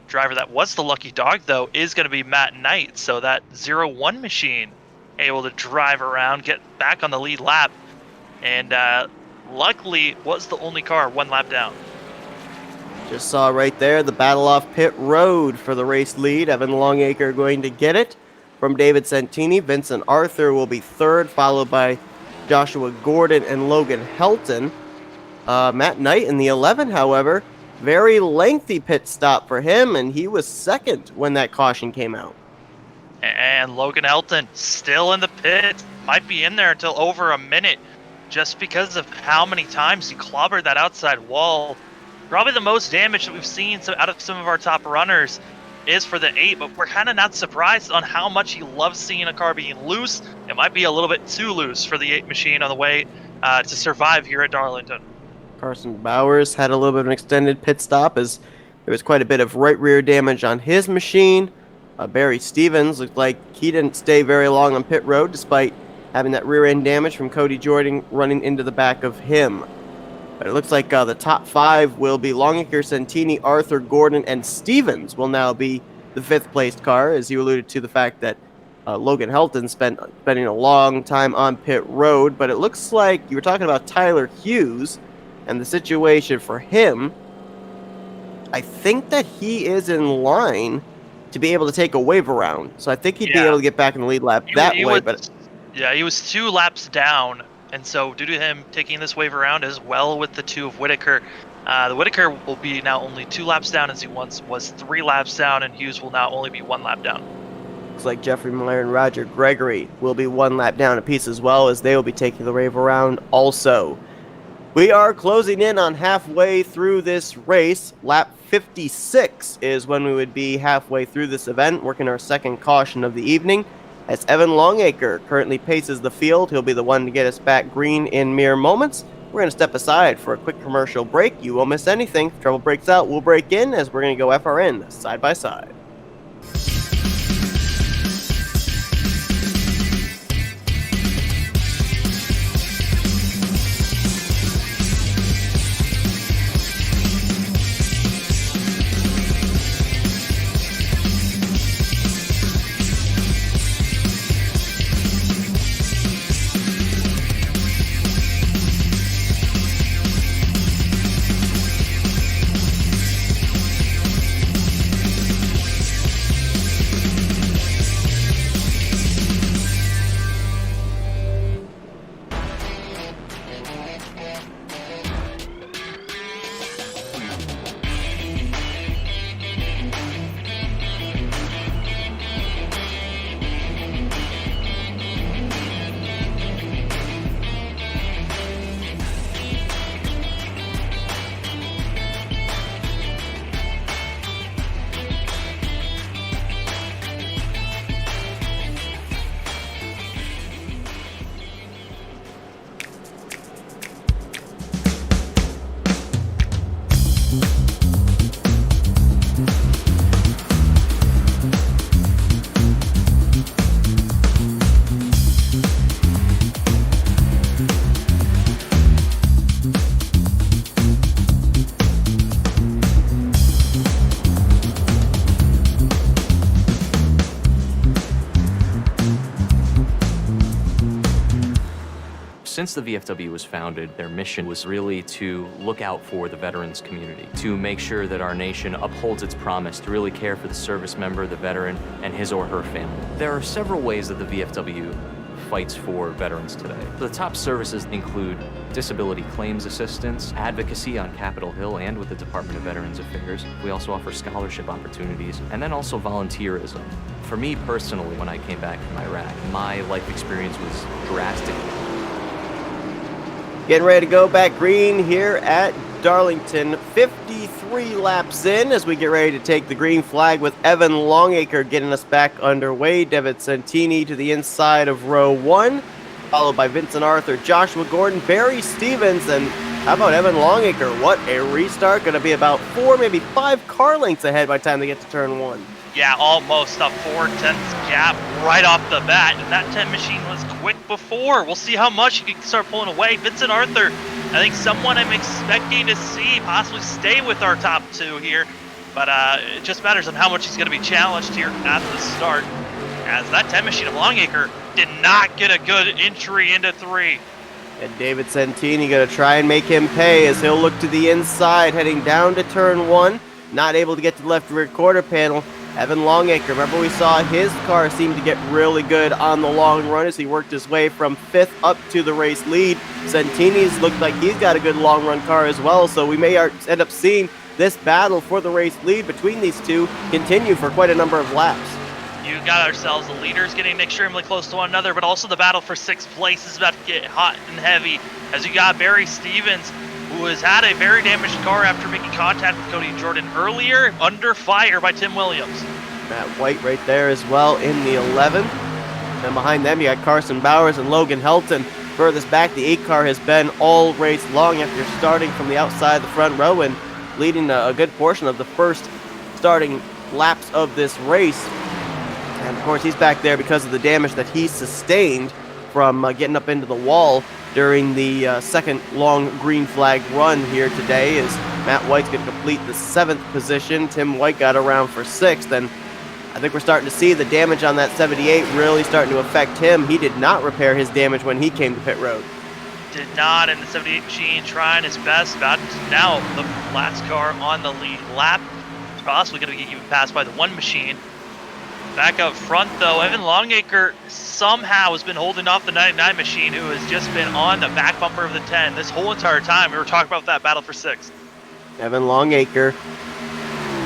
Driver that was the lucky dog, though, is going to be Matt Knight. So that 0-1 machine able to drive around, get back on the lead lap, and luckily was the only car 1 lap down. Just saw right there the battle off pit road for the race lead. Evan Longacre going to get it from David Santini. Vincent Arthur will be 3rd, followed by Joshua Gordon and Logan Helton. Matt Knight in the 11, however, very lengthy pit stop for him, and he was 2nd when that caution came out. And Logan Helton still in the pit, might be in there until over a minute, just because of how many times he clobbered that outside wall. Probably the most damage that we've seen out of some of our top runners is for the 8, but we're kind of not surprised on how much he loves seeing a car being loose. It might be a little bit too loose for the 8 machine on the way to survive here at Darlington. Carson Bowers had a little bit of an extended pit stop as there was quite a bit of right rear damage on his machine. Barry Stevens looked like he didn't stay very long on pit road despite having that rear end damage from Cody Jordan running into the back of him. But it looks like the top 5 will be Longacre, Santini, Arthur, Gordon, and Stevens will now be the 5th placed car, as you alluded to the fact that Logan Helton spending a long time on pit road. But it looks like you were talking about Tyler Hughes and the situation for him. I think that he is in line to be able to take a wave around. So I think he'd be able to get back in the lead lap that way. Yeah, he was 2 laps down. And so due to him taking this wave around as well with the 2 of Whitaker, the Whitaker will be now only 2 laps down as he once was 3 laps down, and Hughes will now only be 1 lap down. Looks like Jeffrey Meyer and Roger Gregory will be 1 lap down apiece as well, as they will be taking the wave around also. We are closing in on halfway through this race. Lap 56 is when we would be halfway through this event, working our 2nd caution of the evening. As Evan Longacre currently paces the field, he'll be the one to get us back green in mere moments. We're going to step aside for a quick commercial break. You won't miss anything. If trouble breaks out, we'll break in, as we're going to go FRN side by side. Since the VFW was founded, their mission was really to look out for the veterans community, to make sure that our nation upholds its promise to really care for the service member, the veteran, and his or her family. There are several ways that the VFW fights for veterans today. The top services include disability claims assistance, advocacy on Capitol Hill and with the Department of Veterans Affairs. We also offer scholarship opportunities, and then also volunteerism. For me personally, when I came back from Iraq, my life experience was drastically. Getting ready to go back green here at Darlington. 53 laps in as we get ready to take the green flag with Evan Longacre getting us back underway. David Santini to the inside of row 1, followed by Vincent Arthur, Joshua Gordon, Barry Stevens, and how about Evan Longacre? What a restart. Going to be about 4, maybe 5 car lengths ahead by the time they get to turn 1. Yeah, almost a 4/10 gap right off the bat, and that 10 machine was quick before. We'll see how much he can start pulling away. Vincent Arthur, I think someone I'm expecting to see possibly stay with our top 2 here, but it just matters on how much he's going to be challenged here at the start, as that 10 machine of Longacre did not get a good entry into 3. And David Santini going to try and make him pay as he'll look to the inside, heading down to turn 1, not able to get to the left rear quarter panel. Evan Longacre, remember we saw his car seem to get really good on the long run as he worked his way from 5th up to the race lead. Santini's looked like he's got a good long run car as well, so we may end up seeing this battle for the race lead between these two continue for quite a number of laps. You got ourselves the leaders getting extremely close to one another, but also the battle for 6th place is about to get hot and heavy as you got Barry Stevens, who has had a very damaged car after making contact with Cody Jordan earlier, under fire by Tim Williams. Matt White right there as well in the 11. And behind them, you got Carson Bowers and Logan Helton. Furthest back, the 8 car has been all race long after starting from the outside of the front row and leading a good portion of the first starting laps of this race. And of course, he's back there because of the damage that he sustained from getting up into the wall during the second long green flag run here today, as Matt White's going to complete the 7th position. Tim White got around for 6th, and I think we're starting to see the damage on that 78 really starting to affect him. He did not repair his damage when he came to pit road. Did not, and the 78 machine trying his best. About now the last car on the lead lap. It's possibly going to get even passed by the 1 machine. Back up front, though, Evan Longacre somehow has been holding off the 99 machine, who has just been on the back bumper of the 10 this whole entire time. We were talking about that battle for 6th. Evan Longacre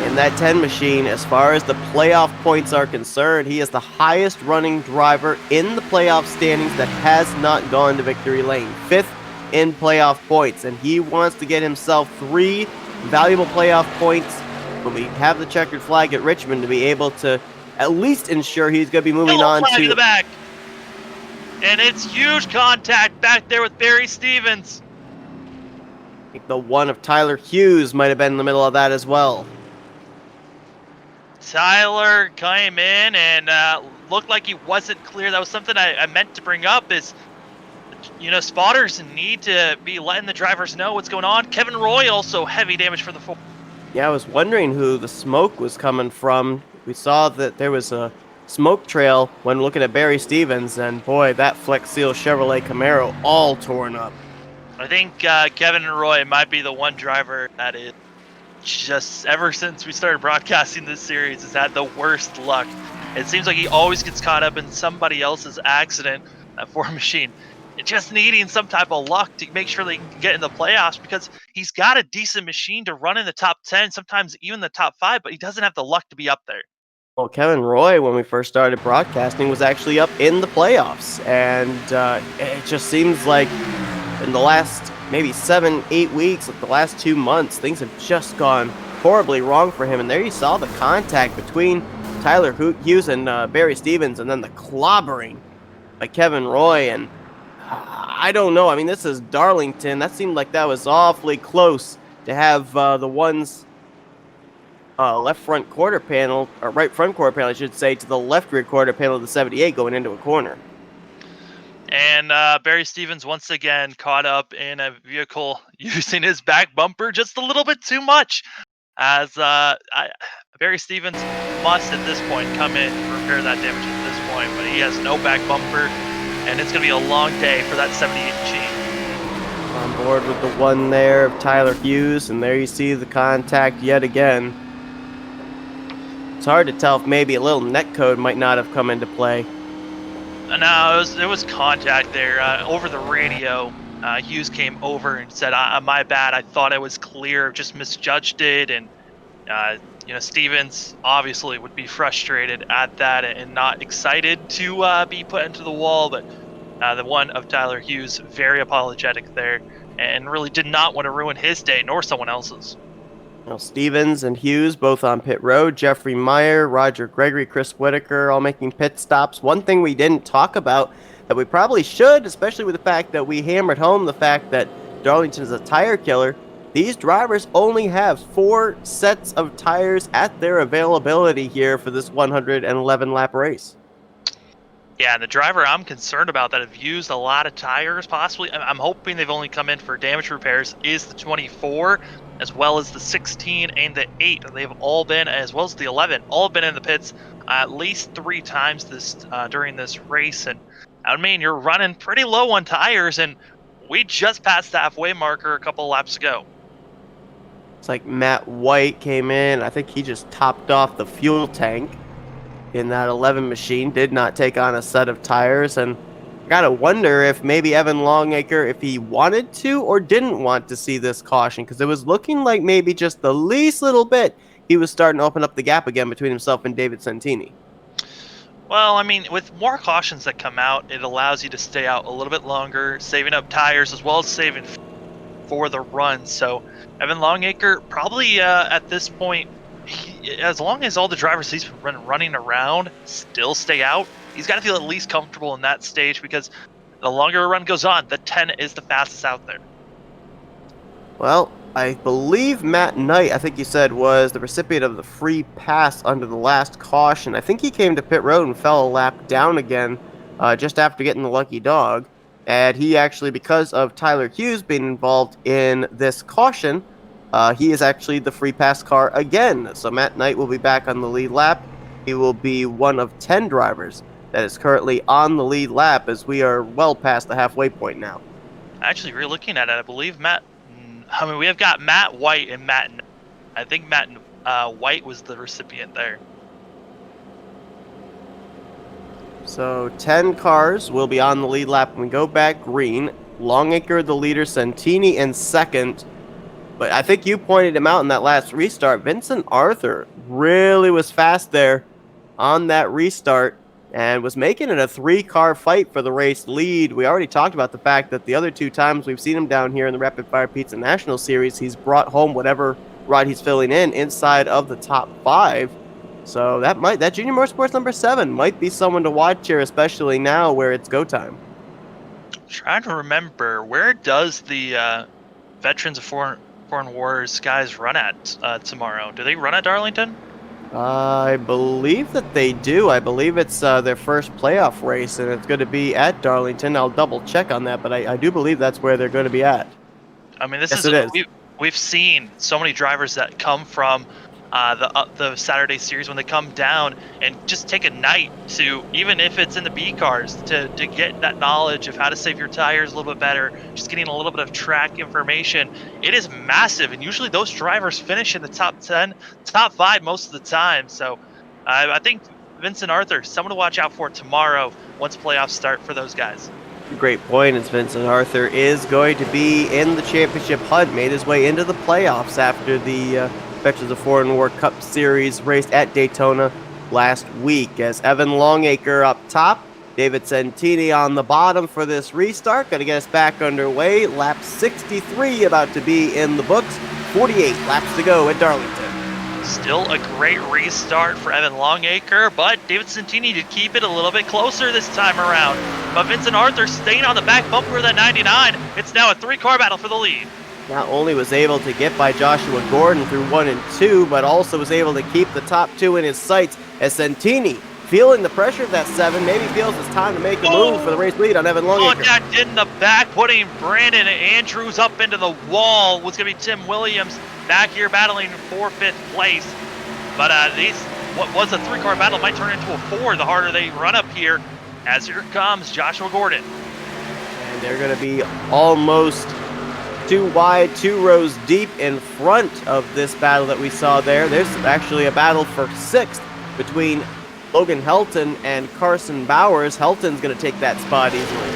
in that 10 machine, as far as the playoff points are concerned, he is the highest running driver in the playoff standings that has not gone to victory lane. 5th in playoff points, and he wants to get himself 3 valuable playoff points when we have the checkered flag at Richmond to be able to at least ensure he's going to be moving on to the back. And it's huge contact back there with Barry Stevens. I think the one of Tyler Hughes might have been in the middle of that as well. Tyler came in and looked like he wasn't clear. That was something I meant to bring up is, spotters need to be letting the drivers know what's going on. Kevin Roy also heavy damage for the 4. Yeah, I was wondering who the smoke was coming from. We saw that there was a smoke trail when looking at Barry Stevens, and boy, that Flex Seal Chevrolet Camaro all torn up. I think Kevin Roy might be the one driver that is just, ever since we started broadcasting this series, has had the worst luck. It seems like he always gets caught up in somebody else's accident, that 4 machine. Just needing some type of luck to make sure they can get in the playoffs, because he's got a decent machine to run in the top 10, sometimes even the top 5, but he doesn't have the luck to be up there. Well, Kevin Roy, when we first started broadcasting, was actually up in the playoffs, and it just seems like in the last maybe 7-8 weeks, like the last 2 months, things have just gone horribly wrong for him. And there you saw the contact between Tyler Hughes and Barry Stevens, and then the clobbering by Kevin Roy. And I don't know. I mean, this is Darlington. That seemed like that was awfully close to have the ones left front quarter panel, or right front quarter panel, I should say, to the left rear quarter panel of the 78 going into a corner. And Barry Stevens once again caught up in a vehicle using his back bumper just a little bit too much, as Barry Stevens must at this point come in and repair that damage at this point, but he has no back bumper. and it's going to be a long day for that 78 machine. On board with the one there of Tyler Hughes, and there you see the contact yet again. It's hard to tell if maybe a little netcode might not have come into play. No, there was contact there over the radio. Hughes came over and said, "My bad. I thought I was clear. Just misjudged it." And Stevens obviously would be frustrated at that and not excited to be put into the wall. But the one of Tyler Hughes, very apologetic there, and really did not want to ruin his day nor someone else's. Stevens and Hughes both on pit road. Jeffrey Meyer, Roger Gregory, Chris Whitaker all making pit stops. One thing we didn't talk about that we probably should, especially with the fact that we hammered home the fact that Darlington is a tire killer. These drivers only have 4 sets of tires at their availability here for this 111 lap race. Yeah, and the driver I'm concerned about that have used a lot of tires, possibly, I'm hoping they've only come in for damage repairs, is the 24, as well as the 16 and the 8. They've all been, as well as the 11, all been in the pits at least 3 times during this race. And I mean, you're running pretty low on tires, and we just passed the halfway marker a couple laps ago. It's like Matt White came in. I think he just topped off the fuel tank in that 11 machine, did not take on a set of tires, and I gotta wonder if maybe Evan Longacre, if he wanted to or didn't want to see this caution, because it was looking like maybe just the least little bit he was starting to open up the gap again between himself and David Santini. Well, I mean, with more cautions that come out, it allows you to stay out a little bit longer, saving up tires as well as saving for the run. So Evan Longacre probably at this point, as long as all the drivers he's been running around still stay out, he's got to feel at least comfortable in that stage, because the longer a run goes on, the 10 is the fastest out there. Well, I believe Matt Knight, I think you said, was the recipient of the free pass under the last caution. I think he came to pit road and fell a lap down again just after getting the lucky dog. And he actually, because of Tyler Hughes being involved in this caution, he is actually the free pass car again. So Matt Knight will be back on the lead lap. He will be one of 10 drivers that is currently on the lead lap, as we are well past the halfway point now. Actually, re-looking at it, I believe we have got Matt White and Matt. I think Matt White was the recipient there. So 10 cars will be on the lead lap when we go back green. Longacre the leader, Santini in second. But I think you pointed him out in that last restart. Vincent Arthur really was fast there on that restart and was making it a 3-car fight for the race lead. We already talked about the fact that the other 2 times we've seen him down here in the Rapid Fire Pizza National Series, he's brought home whatever ride he's filling in inside of the top 5. So that Junior Motorsports number 7 might be someone to watch here, especially now where it's go time. I'm trying to remember, where does the Veterans of Foreign Wars guys run at tomorrow? Do they run at Darlington? I believe that they do. I believe it's their first playoff race, and it's going to be at Darlington. I'll double check on that, but I do believe that's where they're going to be at. I mean, we've seen so many drivers that come from the Saturday series, when they come down and just take a night to, even if it's in the B cars, to get that knowledge of how to save your tires a little bit better, just getting a little bit of track information. It is massive, and usually those drivers finish in the top 10, top 5 most of the time. So I think Vincent Arthur, someone to watch out for tomorrow once playoffs start for those guys. Great point, as Vincent Arthur is going to be in the championship hunt, made his way into the playoffs after the Veterans of Foreign War Cup Series race at Daytona last week. As Evan Longacre up top, David Santini on the bottom for this restart. Going to get us back underway. Lap 63 about to be in the books. 48 laps to go at Darlington. Still a great restart for Evan Longacre, but David Santini did keep it a little bit closer this time around. But Vincent Arthur staying on the back bumper of that 99. It's now a 3-car battle for the lead. Not only was able to get by Joshua Gordon through 1 and 2, but also was able to keep the top 2 in his sights, as Santini, feeling the pressure of that 7, maybe feels it's time to make a move for the race lead on Evan Longacre. Contact in the back, putting Brandon Andrews up into the wall. Was going to be Tim Williams back here battling for 5th place. But what was a 3-car battle might turn into a 4 the harder they run up here. as here comes Joshua Gordon. And they're going to be almost 2 wide, 2 rows deep in front of this battle that we saw there. There's actually a battle for 6th between Logan Helton and Carson Bowers. Helton's going to take that spot easily.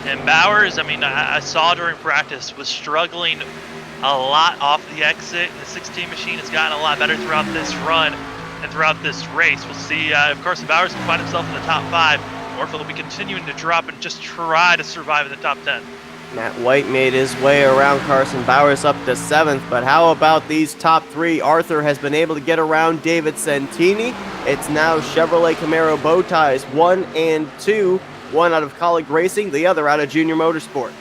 And Bowers, I mean, I saw during practice, was struggling a lot off the exit. The 16 machine has gotten a lot better throughout this run and throughout this race. We'll see if Carson Bowers can find himself in the top 5, or if he'll be continuing to drop and just try to survive in the top 10. Matt White made his way around Carson Bowers up to 7th, but how about these top 3? Arthur has been able to get around David Santini. It's now Chevrolet Camaro Bowties 1 and 2, one out of Colleague Racing, the other out of Junior Motorsports.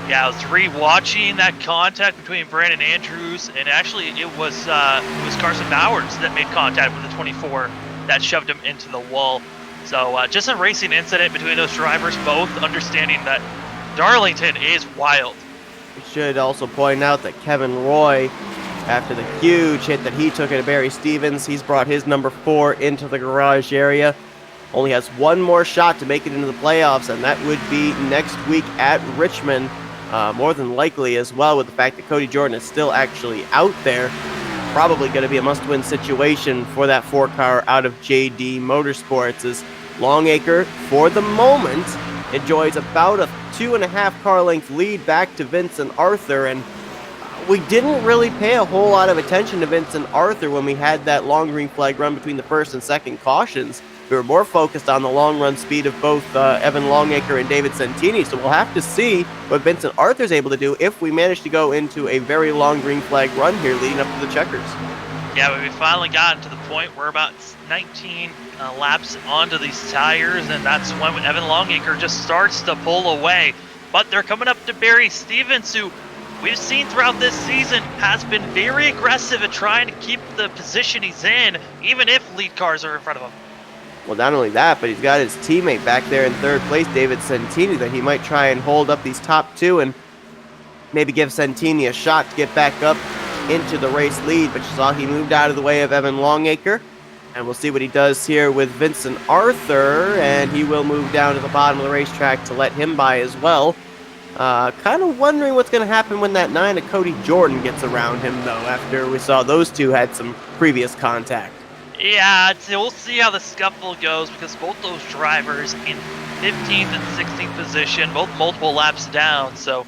Yeah, I was re-watching that contact between Brandon Andrews, and actually it was Carson Bowers that made contact with the 24 that shoved him into the wall. So just a racing incident between those drivers, both understanding that Darlington is wild. We should also point out that Kevin Roy, after the huge hit that he took at Barry Stevens, he's brought his number 4 into the garage area. Only has one more shot to make it into the playoffs, and that would be next week at Richmond. More than likely as well, with the fact that Cody Jordan is still actually out there. Probably going to be a must-win situation for that 4-car out of JD Motorsports, as Longacre, for the moment, enjoys about a 2.5 car length lead back to Vincent Arthur, and we didn't really pay a whole lot of attention to Vincent Arthur when we had that long green flag run between the first and second cautions. We were more focused on the long run speed of both Evan Longacre and David Santini, so we'll have to see what Vincent Arthur's able to do if we manage to go into a very long green flag run here leading up to the checkers. Yeah, but we finally gotten to the point where about 19 laps onto these tires, and that's when Evan Longacre just starts to pull away. But they're coming up to Barry Stevens, who we've seen throughout this season has been very aggressive at trying to keep the position he's in, even if lead cars are in front of him. Well, not only that, but he's got his teammate back there in 3rd place, David Santini, that he might try and hold up these top 2 and maybe give Santini a shot to get back up into the race lead. But you saw he moved out of the way of Evan Longacre. And we'll see what he does here with Vincent Arthur, and he will move down to the bottom of the racetrack to let him by as well. Kind of wondering what's going to happen when that 9 of Cody Jordan gets around him, though, after we saw those two had some previous contact. Yeah, we'll see how the scuffle goes, because both those drivers in 15th and 16th position, both multiple laps down, so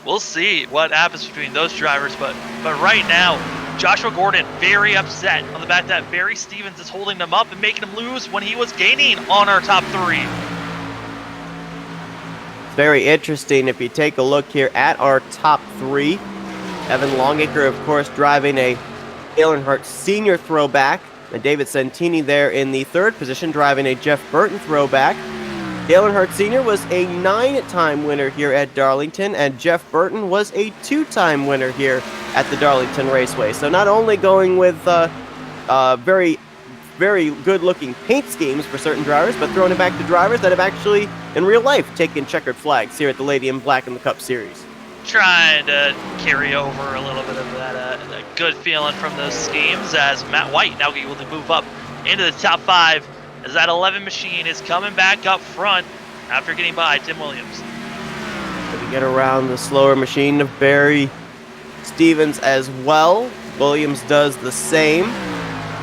we'll see what happens between those drivers. But right now, Joshua Gordon very upset on the fact that Barry Stevens is holding him up and making him lose when he was gaining on our top 3. Very interesting if you take a look here at our top 3. Evan Longacre, of course, driving a Dale Earnhardt Sr. throwback. And David Santini there in the 3rd position, driving a Jeff Burton throwback. Dale Earnhardt Sr. was a 9-time winner here at Darlington, and Jeff Burton was a 2-time winner here at the Darlington Raceway. So not only going with very, very good-looking paint schemes for certain drivers, but throwing it back to drivers that have actually, in real life, taken checkered flags here at the Lady in Black in the Cup Series. Trying to carry over a little bit of that good feeling from those schemes, as Matt White now able to move up into the top 5, as that 11 machine is coming back up front after getting by Tim Williams. We get around the slower machine of Barry Stevens as well. Williams does the same.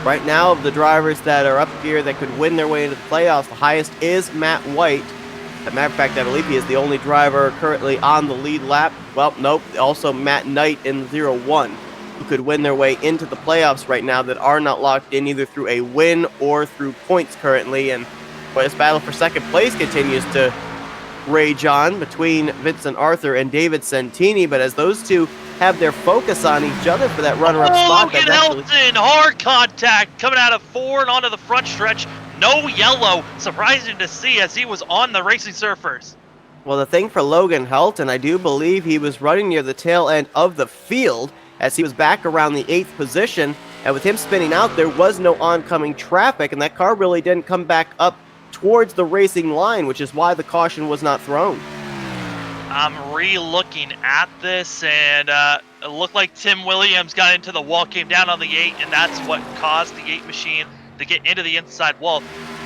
Right now, of the drivers that are up here that could win their way into the playoffs, the highest is Matt White. As a matter of fact, I believe he is the only driver currently on the lead lap. Well, nope, also Matt Knight in 0-1, who could win their way into the playoffs right now that are not locked in either through a win or through points currently. And this battle for second place continues to rage on between Vincent Arthur and David Santini. But as those two have their focus on each other for that runner-up spot. Logan Helton, hard contact coming out of 4 and onto the front stretch. No yellow, surprising to see as he was on the racing surfers. Well, the thing for Logan Helton, I do believe he was running near the tail end of the field as he was back around the 8th position. And with him spinning out, there was no oncoming traffic, and that car really didn't come back up towards the racing line, which is why the caution was not thrown. I'm re-looking at this, and it looked like Tim Williams got into the wall, came down on the 8, and that's what caused the 8 machine to get into the inside wall.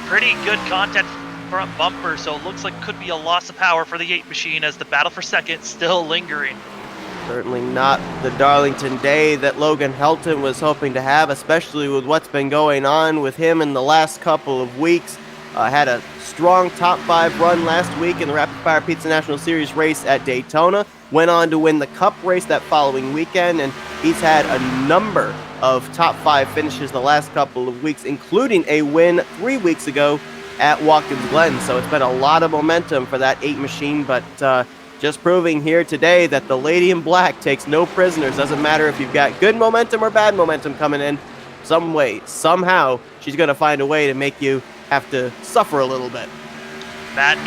Pretty good contact front bumper, so it looks like could be a loss of power for the 8 machine as the battle for second still lingering. Certainly not the Darlington day that Logan Helton was hoping to have, especially with what's been going on with him in the last couple of weeks. Had a strong top 5 run last week in the Rapid Fire Pizza National Series race at Daytona. Went on to win the Cup race that following weekend, and he's had a number of top 5 finishes the last couple of weeks, including a win 3 weeks ago at Watkins Glen. So it's been a lot of momentum for that 8 machine, but just proving here today that the Lady in Black takes no prisoners. Doesn't matter if you've got good momentum or bad momentum coming in. Some way, somehow, she's going to find a way to make you have to suffer a little bit. Matt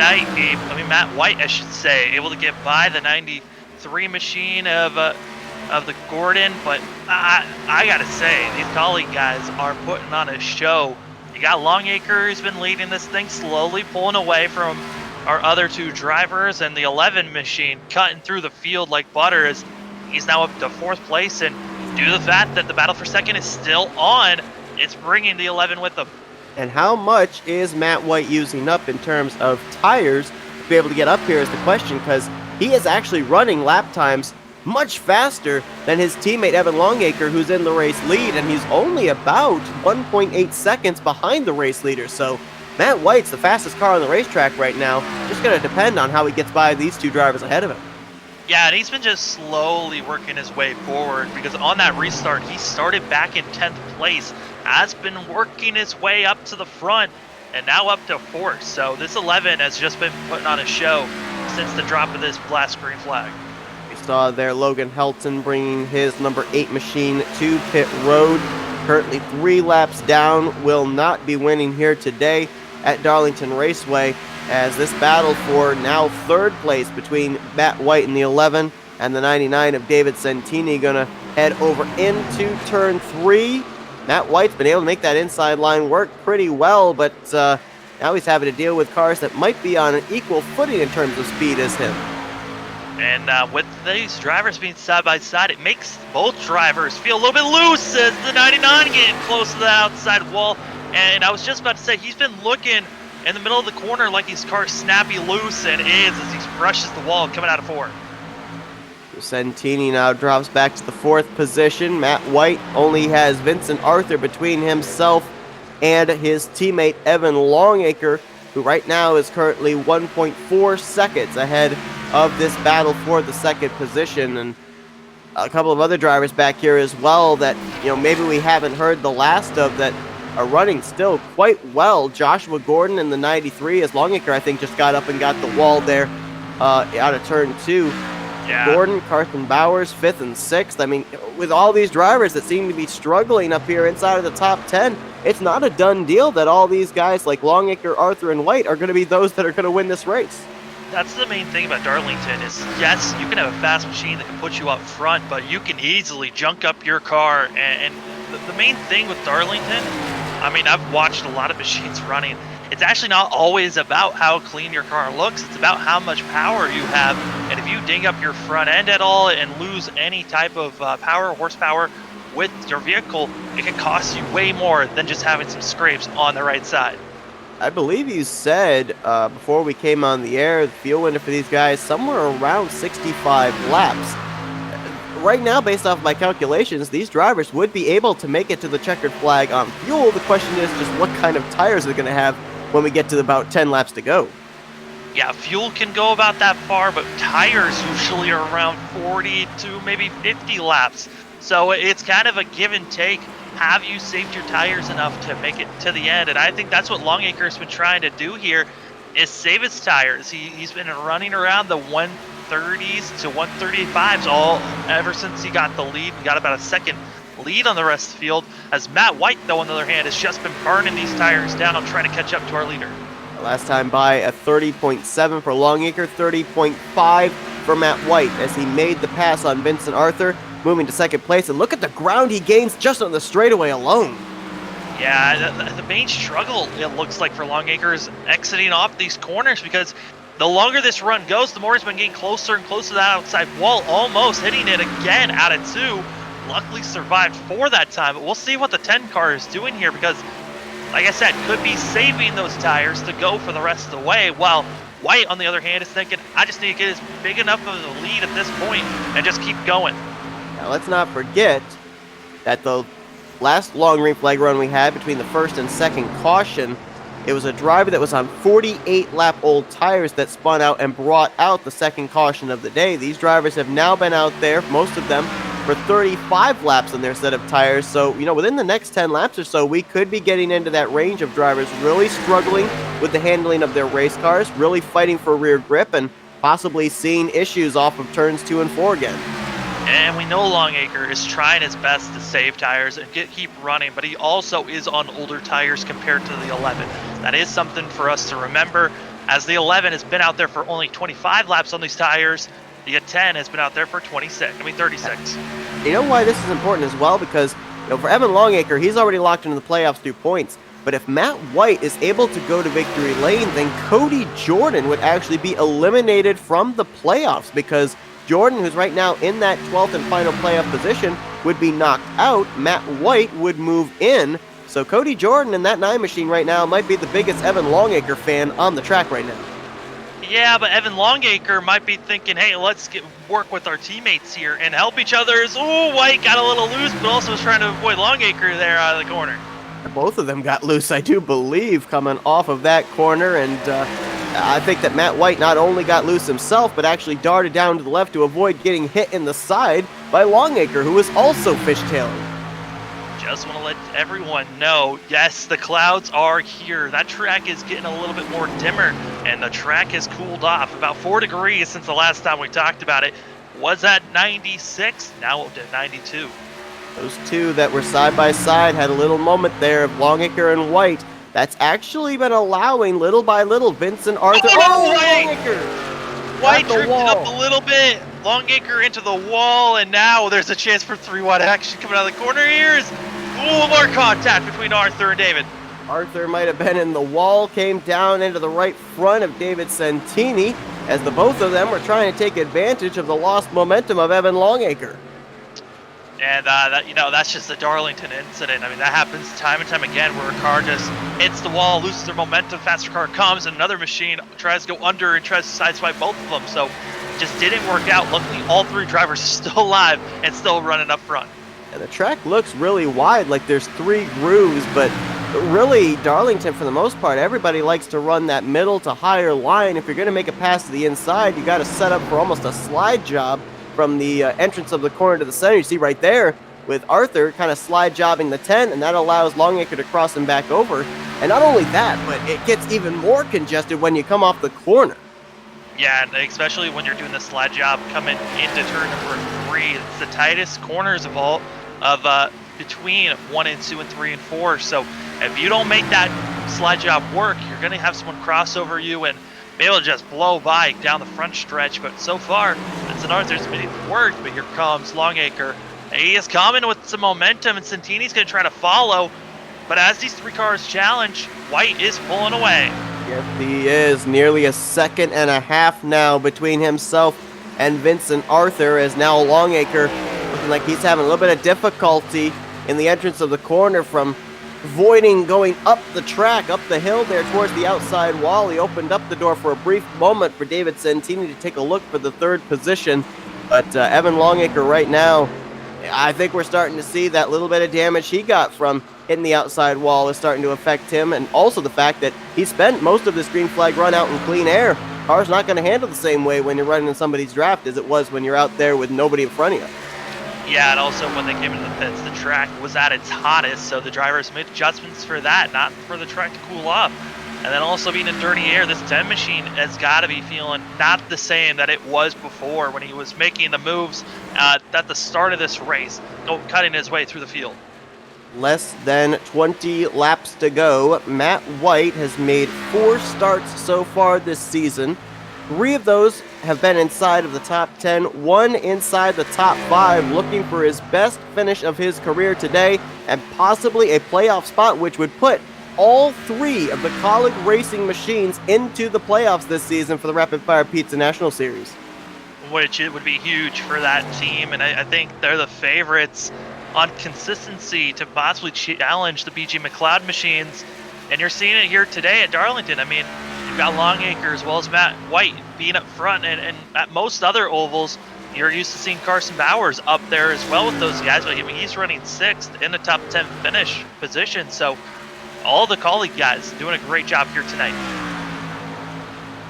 White, I should say, able to get by the 93 machine of the Gordon, but I gotta say, these colleague guys are putting on a show. You got Longacre, who's been leading this thing, slowly pulling away from our other 2 drivers, and the 11 machine cutting through the field like butter as he's now up to 4th place, and due to the fact that the battle for second is still on, it's bringing the 11 with them. And how much is Matt White using up in terms of tires to be able to get up here is the question, because he is actually running lap times much faster than his teammate Evan Longacre, who's in the race lead, and he's only about 1.8 seconds behind the race leader. So Matt White's the fastest car on the racetrack right now. Just going to depend on how he gets by these 2 drivers ahead of him. Yeah, and he's been just slowly working his way forward, because on that restart, he started back in 10th place, has been working his way up to the front, and now up to 4th. So this 11 has just been putting on a show since the drop of this blast green flag. We saw there Logan Helton bringing his number 8 machine to pit road. Currently 3 laps down, will not be winning here today at Darlington Raceway, as this battle for now 3rd place between Matt White and the 11 and the 99 of David Santini gonna head over into turn 3. Matt White's been able to make that inside line work pretty well, but now he's having to deal with cars that might be on an equal footing in terms of speed as him. And with these drivers being side by side, it makes both drivers feel a little bit loose as the 99 getting close to the outside wall. And I was just about to say, he's been looking in the middle of the corner like his car's snappy loose, and is as he brushes the wall coming out of 4. Santini now drops back to the 4th position. Matt White only has Vincent Arthur between himself and his teammate Evan Longacre, who right now is currently 1.4 seconds ahead of this battle for the 2nd position. And a couple of other drivers back here as well that, maybe we haven't heard the last of that are running still quite well. Joshua Gordon in the 93, as Longacre, I think, just got up and got the wall there out of turn 2. Yeah. Gordon, Carson Bowers, 5th and 6th. I mean, with all these drivers that seem to be struggling up here inside of the top 10, it's not a done deal that all these guys like Longacre, Arthur, and White are going to be those that are going to win this race. That's the main thing about Darlington is, yes, you can have a fast machine that can put you up front, but you can easily junk up your car. And the main thing with Darlington, I mean, I've watched a lot of machines running. It's actually not always about how clean your car looks. It's about how much power you have. And if you ding up your front end at all and lose any type of power, horsepower with your vehicle, it can cost you way more than just having some scrapes on the right side. I believe you said before we came on the air, the fuel window for these guys, somewhere around 65 laps. Right now, based off of my calculations, these drivers would be able to make it to the checkered flag on fuel. The question is just what kind of tires they're going to have when we get to about 10 laps to go. Yeah, fuel can go about that far, but tires usually are around 40 to maybe 50 laps. So it's kind of a give and take. Have you saved your tires enough to make it to the end? And I think that's what Longacre's been trying to do here, is save his tires. He's been running around the 130s to 135s all ever since he got the lead and got about a second lead on the rest of the field, as Matt White, though, on the other hand, has just been burning these tires down, trying to catch up to our leader. Last time by a 30.7 for Longacre, 30.5 for Matt White as he made the pass on Vincent Arthur, moving to 2nd place. And look at the ground he gains just on the straightaway alone. Yeah, the main struggle, it looks like, for Longacre is exiting off these corners, because the longer this run goes, the more he's been getting closer and closer to that outside wall, almost hitting it again out of 2. Luckily survived for that time, but we'll see what the 10 car is doing here, because like I said, could be saving those tires to go for the rest of the way, while White, on the other hand, is thinking, I just need to get as big enough of a lead at this point and just keep going. Now, let's not forget that the last long green flag run we had between the first and second caution, it was a driver that was on 48-lap-old tires that spun out and brought out the second caution of the day. These drivers have now been out there, most of them, for 35 laps on their set of tires. So, within the next 10 laps or so, we could be getting into that range of drivers really struggling with the handling of their race cars, really fighting for rear grip, and possibly seeing issues off of turns 2 and 4 again. And we know Longacre is trying his best to save tires and keep running, but he also is on older tires compared to the 11. That is something for us to remember, as the 11 has been out there for only 25 laps on these tires. The 10 has been out there for 36. You know why this is important as well? Because for Evan Longacre, he's already locked into the playoffs through points. But if Matt White is able to go to victory lane, then Cody Jordan would actually be eliminated from the playoffs, because Jordan, who's right now in that 12th and final playoff position, would be knocked out. Matt White would move in. So Cody Jordan in that 9 machine right now might be the biggest Evan Longacre fan on the track right now. Yeah, but Evan Longacre might be thinking, hey, let's work with our teammates here and help each other. Ooh, White got a little loose, but also was trying to avoid Longacre there out of the corner. Both of them got loose, I do believe, coming off of that corner, and I think that Matt White not only got loose himself, but actually darted down to the left to avoid getting hit in the side by Longacre, who was also fishtailing. Just want to let everyone know, yes, the clouds are here. That track is getting a little bit more dimmer, and the track has cooled off about 4 degrees since the last time we talked about it. Was at 96, now at 92. Those two that were side by side had a little moment there of Longacre and White. That's actually been allowing, little by little, Vincent Arthur. Longacre! White tripped it up a little bit. Longacre into the wall, and now there's a chance for 3-wide action coming out of the corner. Here's more contact between Arthur and David. Arthur might have been in the wall, came down into the right front of David Santini, as the both of them were trying to take advantage of the lost momentum of Evan Longacre. And that's just the Darlington incident. I mean, that happens time and time again, where a car just hits the wall, loses their momentum, faster car comes, and another machine tries to go under and tries to sideswipe both of them. So it just didn't work out. Luckily, all 3 drivers are still alive and still running up front. And the track looks really wide, like there's 3 grooves, but really, Darlington, for the most part, everybody likes to run that middle to higher line. If you're going to make a pass to the inside, you got to set up for almost a slide job from the entrance of the corner to the center. You see right there with Arthur kind of slide jobbing the 10, and that allows Longacre to cross him back over. And not only that, but it gets even more congested when you come off the corner. Yeah, and especially when you're doing the slide job coming into turn number 3. It's the tightest corners of all between 1 and 2 and 3 and 4. So if you don't make that slide job work, you're going to have someone cross over you and be able to just blow by down the front stretch. But so far, Vincent Arthur's made it work. But here comes Longacre. He is coming with some momentum, and Santini's going to try to follow. But as these 3 cars challenge, White is pulling away. Yes, he is. Nearly a second and a half now between himself and Vincent Arthur, as now Longacre looking like he's having a little bit of difficulty in the entrance of the corner from avoiding going up the track, up the hill there towards the outside wall. He opened up the door for a brief moment for David Santini to take a look for the 3rd position. But Evan Longacre right now, I think we're starting to see that little bit of damage he got from hitting the outside wall is starting to affect him, and also the fact that he spent most of this green flag run out in clean air. Car's not going to handle the same way when you're running in somebody's draft as it was when you're out there with nobody in front of you. Yeah, and also when they came into the pits, the track was at its hottest, so the drivers made adjustments for that, not for the track to cool off. And then also being in dirty air, this 10 machine has got to be feeling not the same that it was before when he was making the moves at the start of this race, cutting his way through the field. Less than 20 laps to go. Matt White has made 4 starts so far this season. 3 of those have been inside of the top 10, 1 inside the top 5, looking for his best finish of his career today, and possibly a playoff spot, which would put all 3 of the college racing machines into the playoffs this season for the Rapid Fire Pizza National Series. Which it would be huge for that team, and I think they're the favorites on consistency to possibly challenge the BG McLeod machines. And you're seeing it here today at Darlington. I mean, you've got Longacre as well as Matt White being up front, and at most other ovals, you're used to seeing Carson Bowers up there as well with those guys, but I mean, he's running 6th in the top 10 finish position. So all the colleague guys doing a great job here tonight.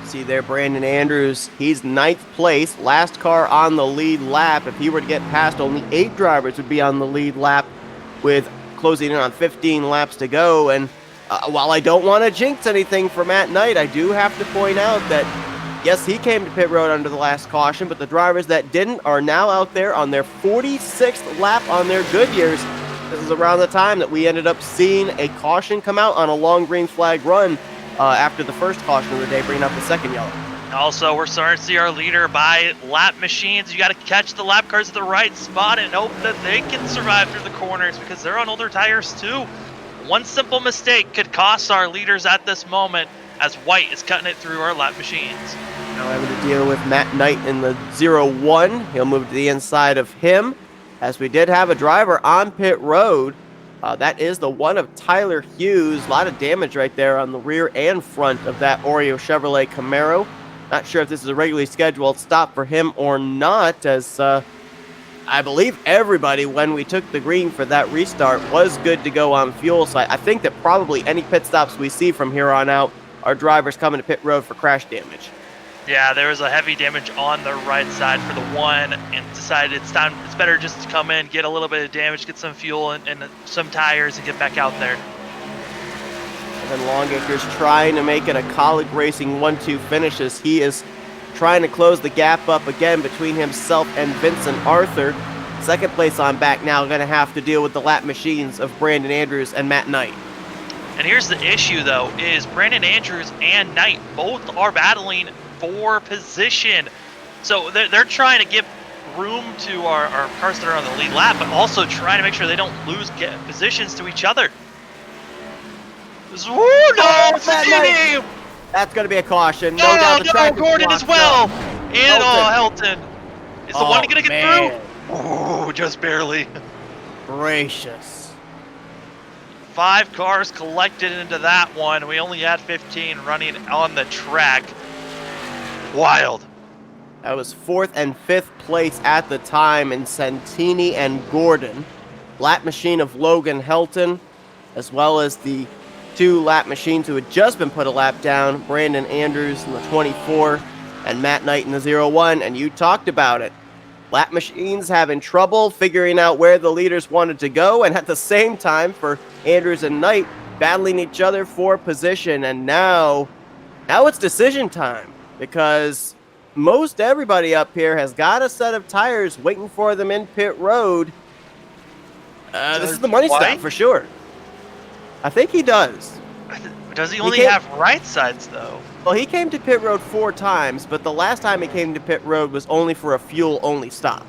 See there, Brandon Andrews, he's 9th place, last car on the lead lap. If he were to get past, only 8 drivers would be on the lead lap with closing in on 15 laps to go. And while I don't want to jinx anything for Matt Knight, I do have to point out that yes, he came to pit road under the last caution, but the drivers that didn't are now out there on their 46th lap on their Goodyears. This is around the time that we ended up seeing a caution come out on a long green flag run after the first caution of the day, bringing up the second yellow. Also, we're starting to see our leader by lap machines. You got to catch the lap cars at the right spot and hope that they can survive through the corners because they're on older tires too. One simple mistake could cost our leaders at this moment, as White is cutting it through our lap machines. Now having to deal with Matt Knight in the 0-1. He'll move to the inside of him, as we did have a driver on pit road. That is the one of Tyler Hughes. A lot of damage right there on the rear and front of that Oreo Chevrolet Camaro. Not sure if this is a regularly scheduled stop for him or not, as I believe everybody, when we took the green for that restart, was good to go on fuel. So I think that probably any pit stops we see from here on out are drivers coming to pit road for crash damage. Yeah, there was a heavy damage on the right side for the one, and decided it's better just to come in, get a little bit of damage, get some fuel and some tires, and get back out there. And then Longacre's trying to make it a colleague racing 1-2 finish, as he is trying to close the gap up again between himself and Vincent Arthur. Second place on back now, going to have to deal with the lap machines of Brandon Andrews and Matt Knight. And here's the issue, though, is Brandon Andrews and Knight both are battling for position. So they're trying to give room to our cars that are on the lead lap, but also trying to make sure they don't lose positions to each other. That's going to be a caution. No, Gordon as well. And Helton. Is the one going to get through? Oh, just barely. Gracious. 5 cars collected into that one. We only had 15 running on the track. Wild. That was 4th and 5th place at the time in Santini and Gordon. Lap machine of Logan Helton, as well as the 2 lap machines who had just been put a lap down, Brandon Andrews in the 24 and Matt Knight in the 0-1, and you talked about it. Lap machines having trouble figuring out where the leaders wanted to go, and at the same time for Andrews and Knight battling each other for position. And now it's decision time, because most everybody up here has got a set of tires waiting for them in pit road. This is the money stop for sure. I think he does. Does he only have right sides, though? Well, he came to pit road 4 times, but the last time he came to pit road was only for a fuel-only stop.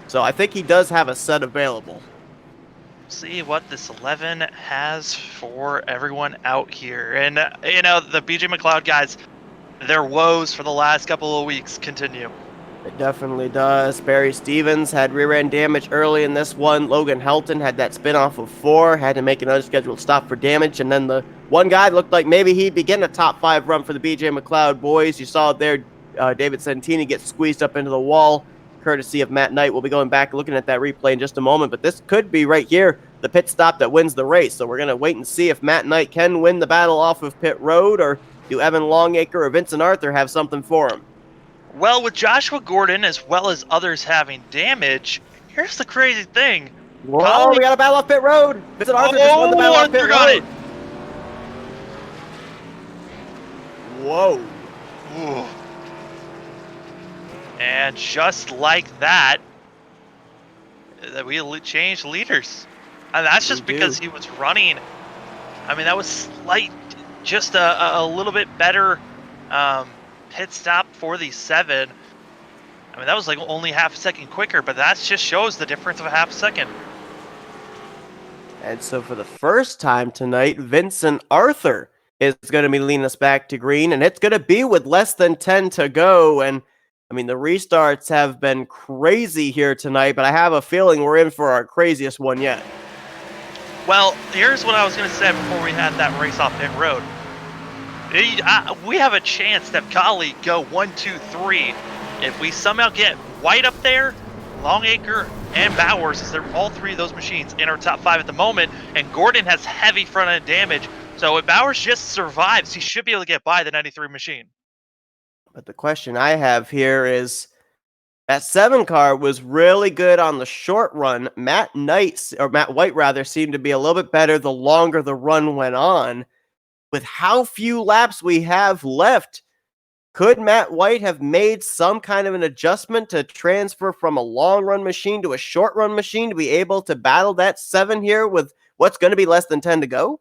So I think he does have a set available. See what this 11 has for everyone out here. And, you know, the BJ McLeod guys, their woes for the last couple of weeks continue. It definitely does. Barry Stevens had rear-end damage early in this one. Logan Helton had that spin-off of 4, had to make an unscheduled stop for damage. And then the one guy looked like maybe he'd be getting a top 5 run for the BJ McLeod boys. You saw there David Santini get squeezed up into the wall, courtesy of Matt Knight. We'll be going back and looking at that replay in just a moment. But this could be right here the pit stop that wins the race. So we're going to wait and see if Matt Knight can win the battle off of pit road, or do Evan Longacre or Vincent Arthur have something for him? Well, with Joshua Gordon as well as others having damage, here's the crazy thing. Whoa, we got a battle off pit road. Vincent Arthur just won the battle off pit road. Whoa. Ooh. And just like that, we changed leaders. And that's just because he was running. I mean, that was just a little bit better pit stop for the 7. I mean, that was like only half a second quicker, but that just shows the difference of a half a second. And so for the first time tonight, Vincent Arthur is going to be leading us back to green, and it's going to be with less than 10 to go. And I mean, the restarts have been crazy here tonight, but I have a feeling we're in for our craziest one yet. Well, here's what I was going to say before we had that race off pit road. We have a chance to have Kali go 1, 2, 3. If we somehow get White up there, Longacre, and Bowers, as they're all three of those machines in our top 5 at the moment, and Gordon has heavy front end damage. So if Bowers just survives, he should be able to get by the 93 machine. But the question I have here is, that 7 car was really good on the short run. Matt White rather, seemed to be a little bit better the longer the run went on. With how few laps we have left, could Matt White have made some kind of an adjustment to transfer from a long run machine to a short run machine to be able to battle that 7 here with what's going to be less than 10 to go?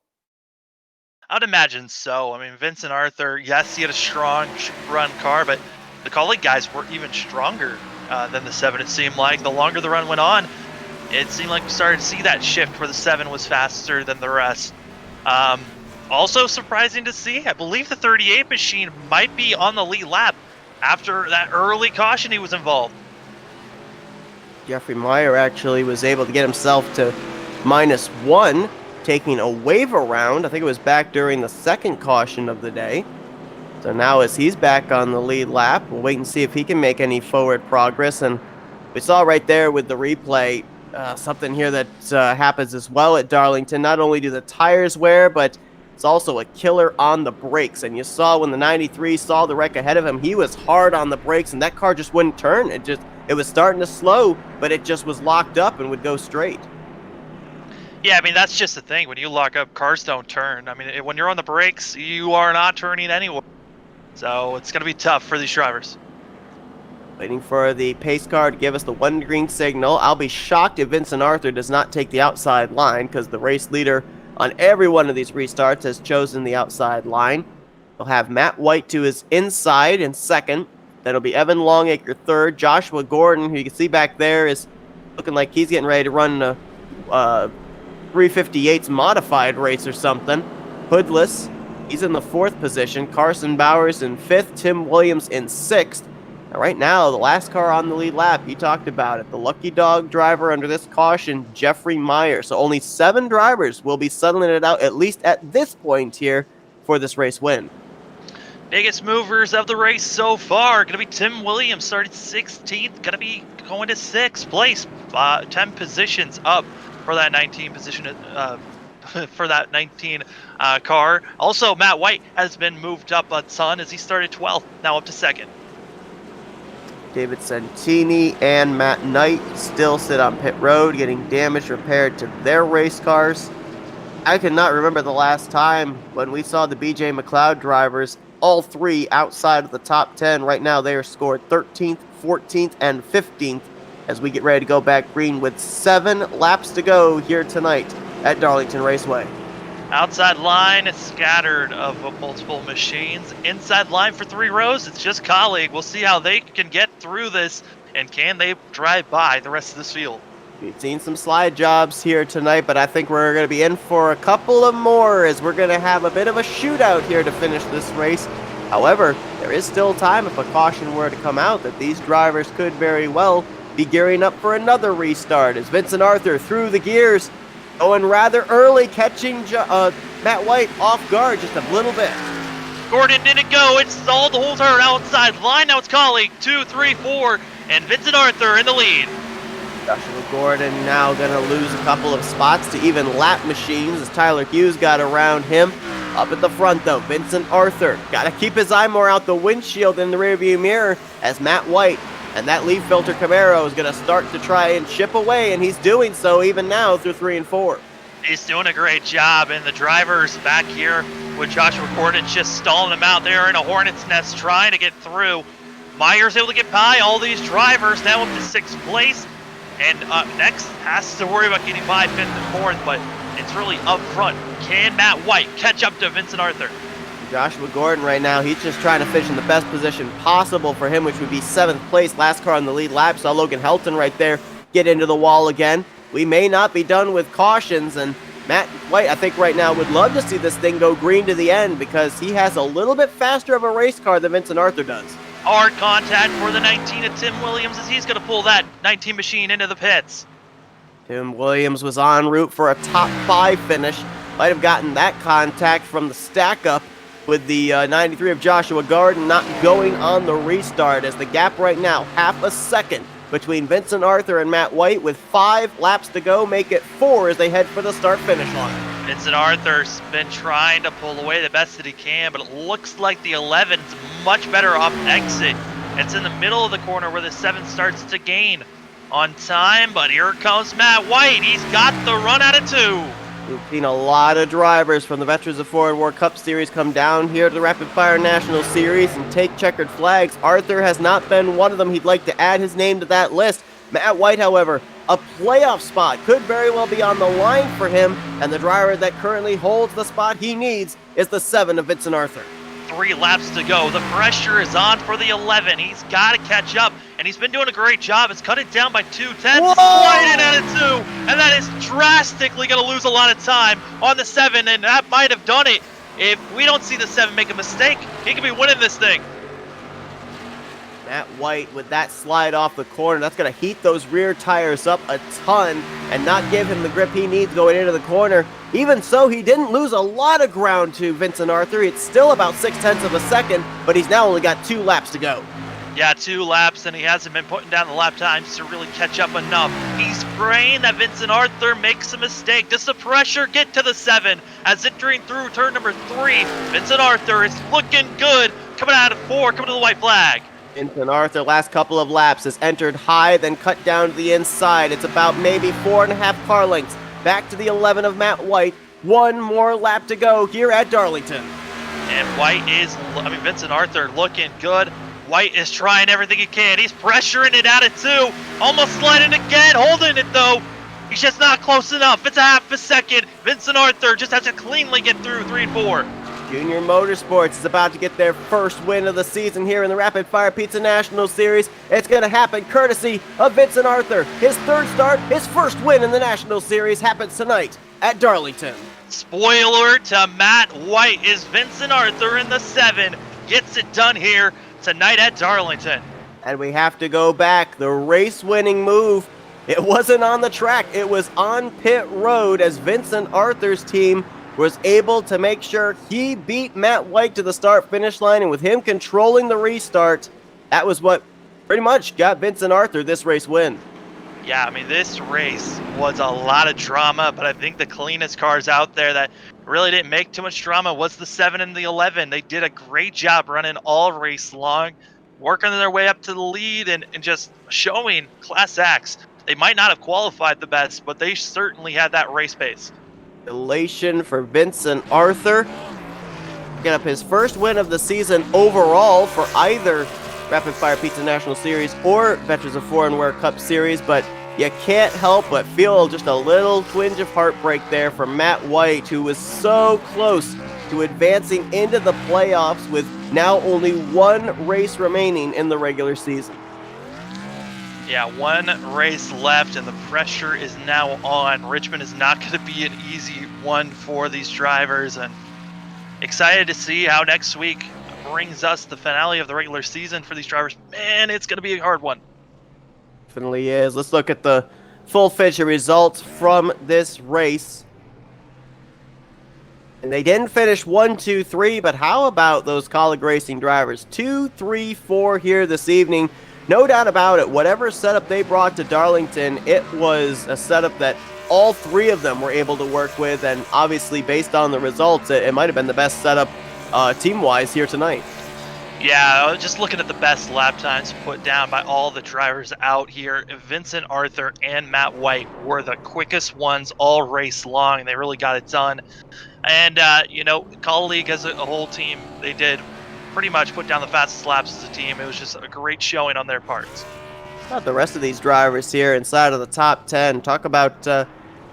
I'd imagine so. I mean, Vincent Arthur, yes, he had a strong run car, but the Kaulig guys were even stronger than the 7, it seemed like. The longer the run went on, it seemed like we started to see that shift where the 7 was faster than the rest. Also surprising to see, I believe the 38 machine might be on the lead lap after that early caution he was involved. Jeffrey Meyer actually was able to get himself to -1, taking a wave around. I think it was back during the second caution of the day. So now as he's back on the lead lap, we'll wait and see if he can make any forward progress. And we saw right there with the replay, something here that happens as well at Darlington. Not only do the tires wear, but it's also a killer on the brakes. And you saw when the 93 saw the wreck ahead of him, he was hard on the brakes, and that car just wouldn't turn. It was starting to slow, but it just was locked up and would go straight. Yeah, I mean, that's just the thing. When you lock up, cars don't turn. I mean, when you're on the brakes, you are not turning anywhere. So it's going to be tough for these drivers. Waiting for the pace car to give us the 1 green signal. I'll be shocked if Vincent Arthur does not take the outside line, because the race leader on every one of these restarts has chosen the outside line. They'll have Matt White to his inside in second. Then it'll be Evan Longacre third. Joshua Gordon, who you can see back there, is looking like he's getting ready to run a 358's modified race or something. Hoodless, he's in the 4th position. Carson Bowers in 5th. Tim Williams in 6th. Now, right now, the last car on the lead lap, you talked about it. The lucky dog driver under this caution, Jeffrey Meyer. So only 7 drivers will be settling it out, at least at this point here, for this race win. Biggest movers of the race so far going to be Tim Williams, started 16th, going to be going to 6th place, 10 positions up for that 19 position for that 19 car. Also, Matt White has been moved up a ton as he started 12th, now up to 2nd. David Santini and Matt Knight still sit on pit road, getting damage repaired to their race cars. I cannot remember the last time when we saw the BJ McLeod drivers, all 3 outside of the top 10. Right now, they are scored 13th, 14th, and 15th as we get ready to go back green with 7 laps to go here tonight at Darlington Raceway. Outside line is scattered of multiple machines. Inside line for 3 rows, it's just Kaulig. We'll see how they can get through this, and can they drive by the rest of this field. We've seen some slide jobs here tonight, but I think we're going to be in for a couple of more as we're going to have a bit of a shootout here to finish this race. However, there is still time if a caution were to come out that these drivers could very well be gearing up for another restart as Vincent Arthur through the gears, going rather early, catching Matt White off guard just a little bit. Gordon didn't go. It stalled the whole turn outside line. Now it's Kaulig, 2, 3, 4, and Vincent Arthur in the lead. Joshua Gordon now going to lose a couple of spots to even lap machines as Tyler Hughes got around him. Up at the front, though, Vincent Arthur got to keep his eye more out the windshield in the rearview mirror as Matt White and that leaf filter Camaro is going to start to try and chip away, and he's doing so even now through 3 and 4. He's doing a great job, and the drivers back here with Joshua Gordon just stalling him out there in a hornet's nest trying to get through. Meyer's able to get by all these drivers, now up to 6th place. And next has to worry about getting by 5th and 4th, but it's really up front. Can Matt White catch up to Vincent Arthur? Joshua Gordon right now, he's just trying to finish in the best position possible for him, which would be 7th place. Last car on the lead lap, saw Logan Helton right there get into the wall again. We may not be done with cautions, and Matt White, I think right now, would love to see this thing go green to the end because he has a little bit faster of a race car than Vincent Arthur does. Hard contact for the 19 of Tim Williams as he's going to pull that 19 machine into the pits. Tim Williams was en route for a top 5 finish. Might have gotten that contact from the stack up with the 93 of Joshua Gordon not going on the restart, as the gap right now, half a second between Vincent Arthur and Matt White, with 5 laps to go, make it 4 as they head for the start-finish line. Vincent Arthur's been trying to pull away the best that he can, but it looks like the 11's much better off exit. It's in the middle of the corner where the 7 starts to gain on time, but here comes Matt White. He's got the run out of 2. We've seen a lot of drivers from the Veterans of Foreign War Cup Series come down here to the Rapid Fire National Series and take checkered flags. Arthur has not been one of them. He'd like to add his name to that list. Matt White, however, a playoff spot could very well be on the line for him, and the driver that currently holds the spot he needs is the 7 of Vincent Arthur. 3 laps to go. The pressure is on for the 11. He's got to catch up, and he's been doing a great job. It's cut it down by 2 tenths. Right in at a 2, and that is drastically going to lose a lot of time on the 7, and that might have done it. If we don't see the 7 make a mistake, he could be winning this thing. Matt White with that slide off the corner, that's going to heat those rear tires up a ton and not give him the grip he needs going into the corner. Even so, he didn't lose a lot of ground to Vincent Arthur. It's still about 0.6 of a second, but he's now only got 2 laps to go. Yeah, 2 laps, and he hasn't been putting down the lap times to really catch up enough. He's praying that Vincent Arthur makes a mistake. Does the pressure get to the 7? As entering through turn number 3, Vincent Arthur is looking good. Coming out of 4, coming to the white flag. Vincent Arthur, last couple of laps, has entered high, then cut down to the inside. It's about maybe 4.5 car lengths. Back to the 11 of Matt White. 1 more lap to go here at Darlington. And Vincent Arthur looking good. White is trying everything he can. He's pressuring it out of 2. Almost sliding again, holding it though. He's just not close enough. It's a half a second. Vincent Arthur just has to cleanly get through 3 and 4. Junior Motorsports is about to get their first win of the season here in the Rapid Fire Pizza National Series. It's going to happen courtesy of Vincent Arthur. His 3rd start, his first win in the National Series happens tonight at Darlington. Spoiler to Matt White is Vincent Arthur in the 7. Gets it done here tonight at Darlington. And we have to go back. The race-winning move, it wasn't on the track. It was on pit road as Vincent Arthur's team was able to make sure he beat Matt White to the start-finish line, and with him controlling the restart, that was what pretty much got Vincent Arthur this race win. Yeah, I mean, this race was a lot of drama, but I think the cleanest cars out there that really didn't make too much drama was the 7 and the 11. They did a great job running all race long, working their way up to the lead and just showing class acts. They might not have qualified the best, but they certainly had that race pace. Elation for Vincent Arthur. Get up his first win of the season overall for either Rapid Fire Pizza National Series or Veterans of Foreign War Cup Series, but you can't help but feel just a little twinge of heartbreak there for Matt White, who was so close to advancing into the playoffs with now only 1 race remaining in the regular season. Yeah, 1 race left, and the pressure is now on. Richmond is not going to be an easy one for these drivers, and excited to see how next week brings us the finale of the regular season for these drivers. Man, it's going to be a hard one. Definitely is. Let's look at the full feature results from this race. And they didn't finish 1, 2, 3, but how about those Colleague Racing drivers? 2, 3, 4 here this evening. No doubt about it, whatever setup they brought to Darlington, it was a setup that all 3 of them were able to work with, and obviously based on the results, it might have been the best setup team-wise here tonight. Yeah, just looking at the best lap times put down by all the drivers out here, Vincent Arthur and Matt White were the quickest ones all race long. They really got it done. And, Colleague as a whole team, they did pretty much put down the fastest laps as a team. It was just a great showing on their parts. About the rest of these drivers here inside of the top 10. Talk about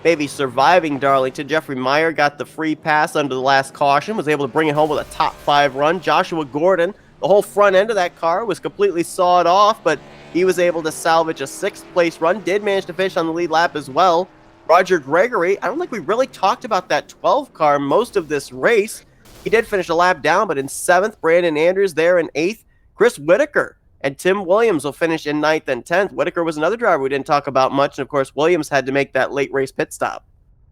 maybe surviving Darlington. Jeffrey Meyer got the free pass under the last caution, was able to bring it home with a top 5 run. Joshua Gordon, the whole front end of that car was completely sawed off, but he was able to salvage a 6th place run. Did manage to finish on the lead lap as well. Roger Gregory, I don't think we really talked about that 12 car most of this race. He did finish a lap down, but in 7th, Brandon Andrews there in 8th. Chris Whitaker and Tim Williams will finish in 9th and 10th. Whitaker was another driver we didn't talk about much, and of course, Williams had to make that late race pit stop.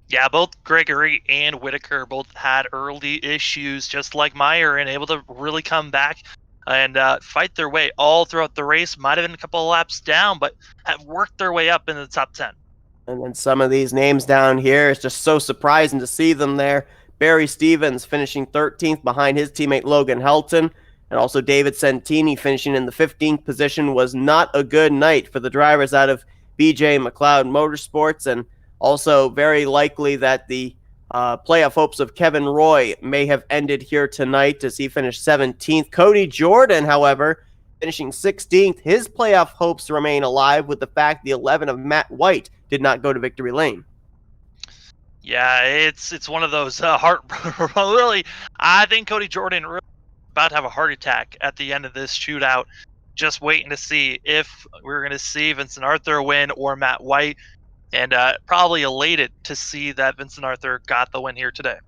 Yeah, both Gregory and Whitaker both had early issues, just like Meyer, and able to really come back and fight their way all throughout the race. Might have been a couple of laps down, but have worked their way up into the top 10. And then some of these names down here, it's just so surprising to see them there. Barry Stevens finishing 13th behind his teammate Logan Helton. And also David Santini finishing in the 15th position was not a good night for the drivers out of BJ McLeod Motorsports. And also very likely that the playoff hopes of Kevin Roy may have ended here tonight as he finished 17th. Cody Jordan, however, finishing 16th. His playoff hopes remain alive with the fact the 11 of Matt White did not go to victory lane. Yeah, it's one of those heart. Really, I think Cody Jordan really about to have a heart attack at the end of this shootout. Just waiting to see if we're going to see Vincent Arthur win or Matt White, and probably elated to see that Vincent Arthur got the win here today.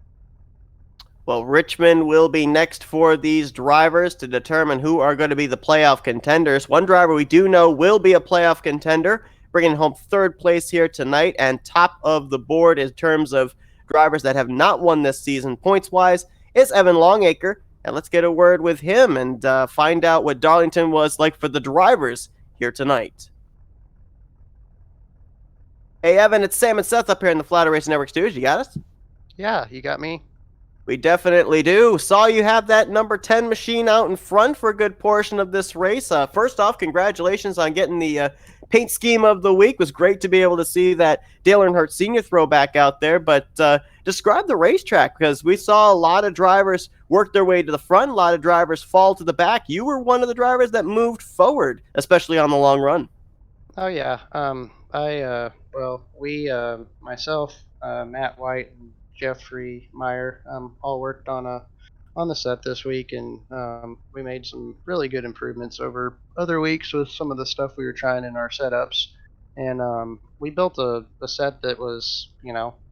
Well, Richmond will be next for these drivers to determine who are going to be the playoff contenders. One driver we do know will be a playoff contender, bringing home third place here tonight and top of the board in terms of drivers that have not won this season points-wise is Evan Longacre. And let's get a word with him and find out what Darlington was like for the drivers here tonight. Hey, Evan, it's Sam and Seth up here in the Flatout Racing Network studios. You got us? Yeah, you got me. We definitely do. Saw you have that number 10 machine out in front for a good portion of this race. First off, congratulations on getting the paint scheme of the week. It was great to be able to see that Dale Earnhardt Sr. throwback out there. But describe the racetrack, because we saw a lot of drivers work their way to the front, a lot of drivers fall to the back. You were one of the drivers that moved forward, especially on the long run. Oh yeah. We myself, Matt White, and Jeffrey Meyer, all worked on the set this week, and we made some really good improvements over other weeks with some of the stuff we were trying in our setups, and we built a set that was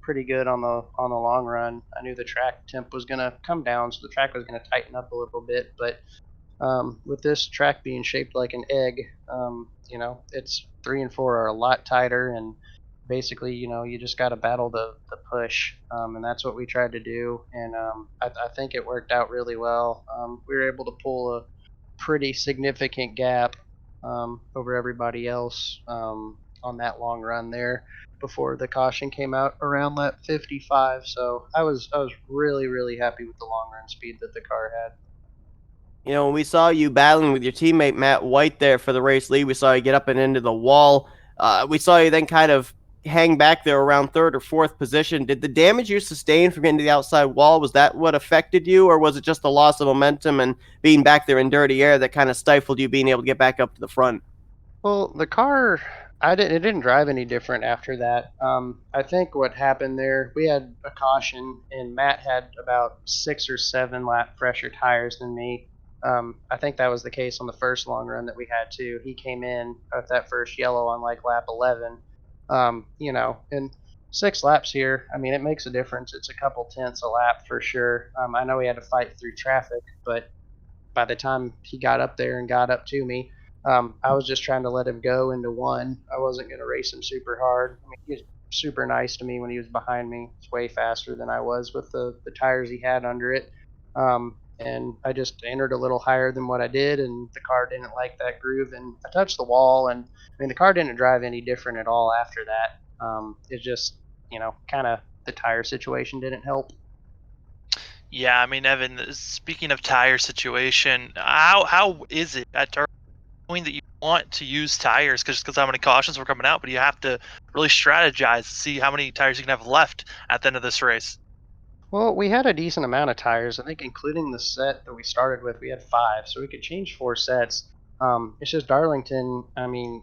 pretty good on the long run. I knew the track temp was gonna come down, so the track was gonna tighten up a little bit, but with this track being shaped like an egg, it's 3 and 4 are a lot tighter, and basically, you just got to battle the push, and that's what we tried to do, and I think it worked out really well. We were able to pull a pretty significant gap over everybody else on that long run there before the caution came out around lap 55. So I was really really happy with the long run speed that the car had. You know, when we saw you battling with your teammate Matt White there for the race lead, we saw you get up and into the wall. We saw you then kind of hang back there around third or fourth position. Did the damage you sustained from getting to the outside wall, was that what affected you, or was it just the loss of momentum and being back there in dirty air that kind of stifled you being able to get back up to the front? Well, the car, it didn't drive any different after that. I think what happened there, we had a caution, and Matt had about 6 or 7 lap fresher tires than me. I think that was the case on the first long run that we had too. He came in at that first yellow on like lap 11. And 6 laps here, I mean, it makes a difference. It's a couple tenths a lap for sure. I know he had to fight through traffic, but by the time he got up there and got up to me, I was just trying to let him go into one. I wasn't going to race him super hard. I mean, he was super nice to me when he was behind me. It's way faster than I was with the tires he had under it. And I just entered a little higher than what I did, and the car didn't like that groove, and I touched the wall, and I mean, the car didn't drive any different at all after that. It just, kind of the tire situation didn't help. Yeah, I mean, Evan, speaking of tire situation, how is it at turn knowing that you want to use tires because how many cautions were coming out, but you have to really strategize to see how many tires you can have left at the end of this race? Well, we had a decent amount of tires. I think, including the set that we started with, we had 5, so we could change 4 sets. It's just Darlington. I mean,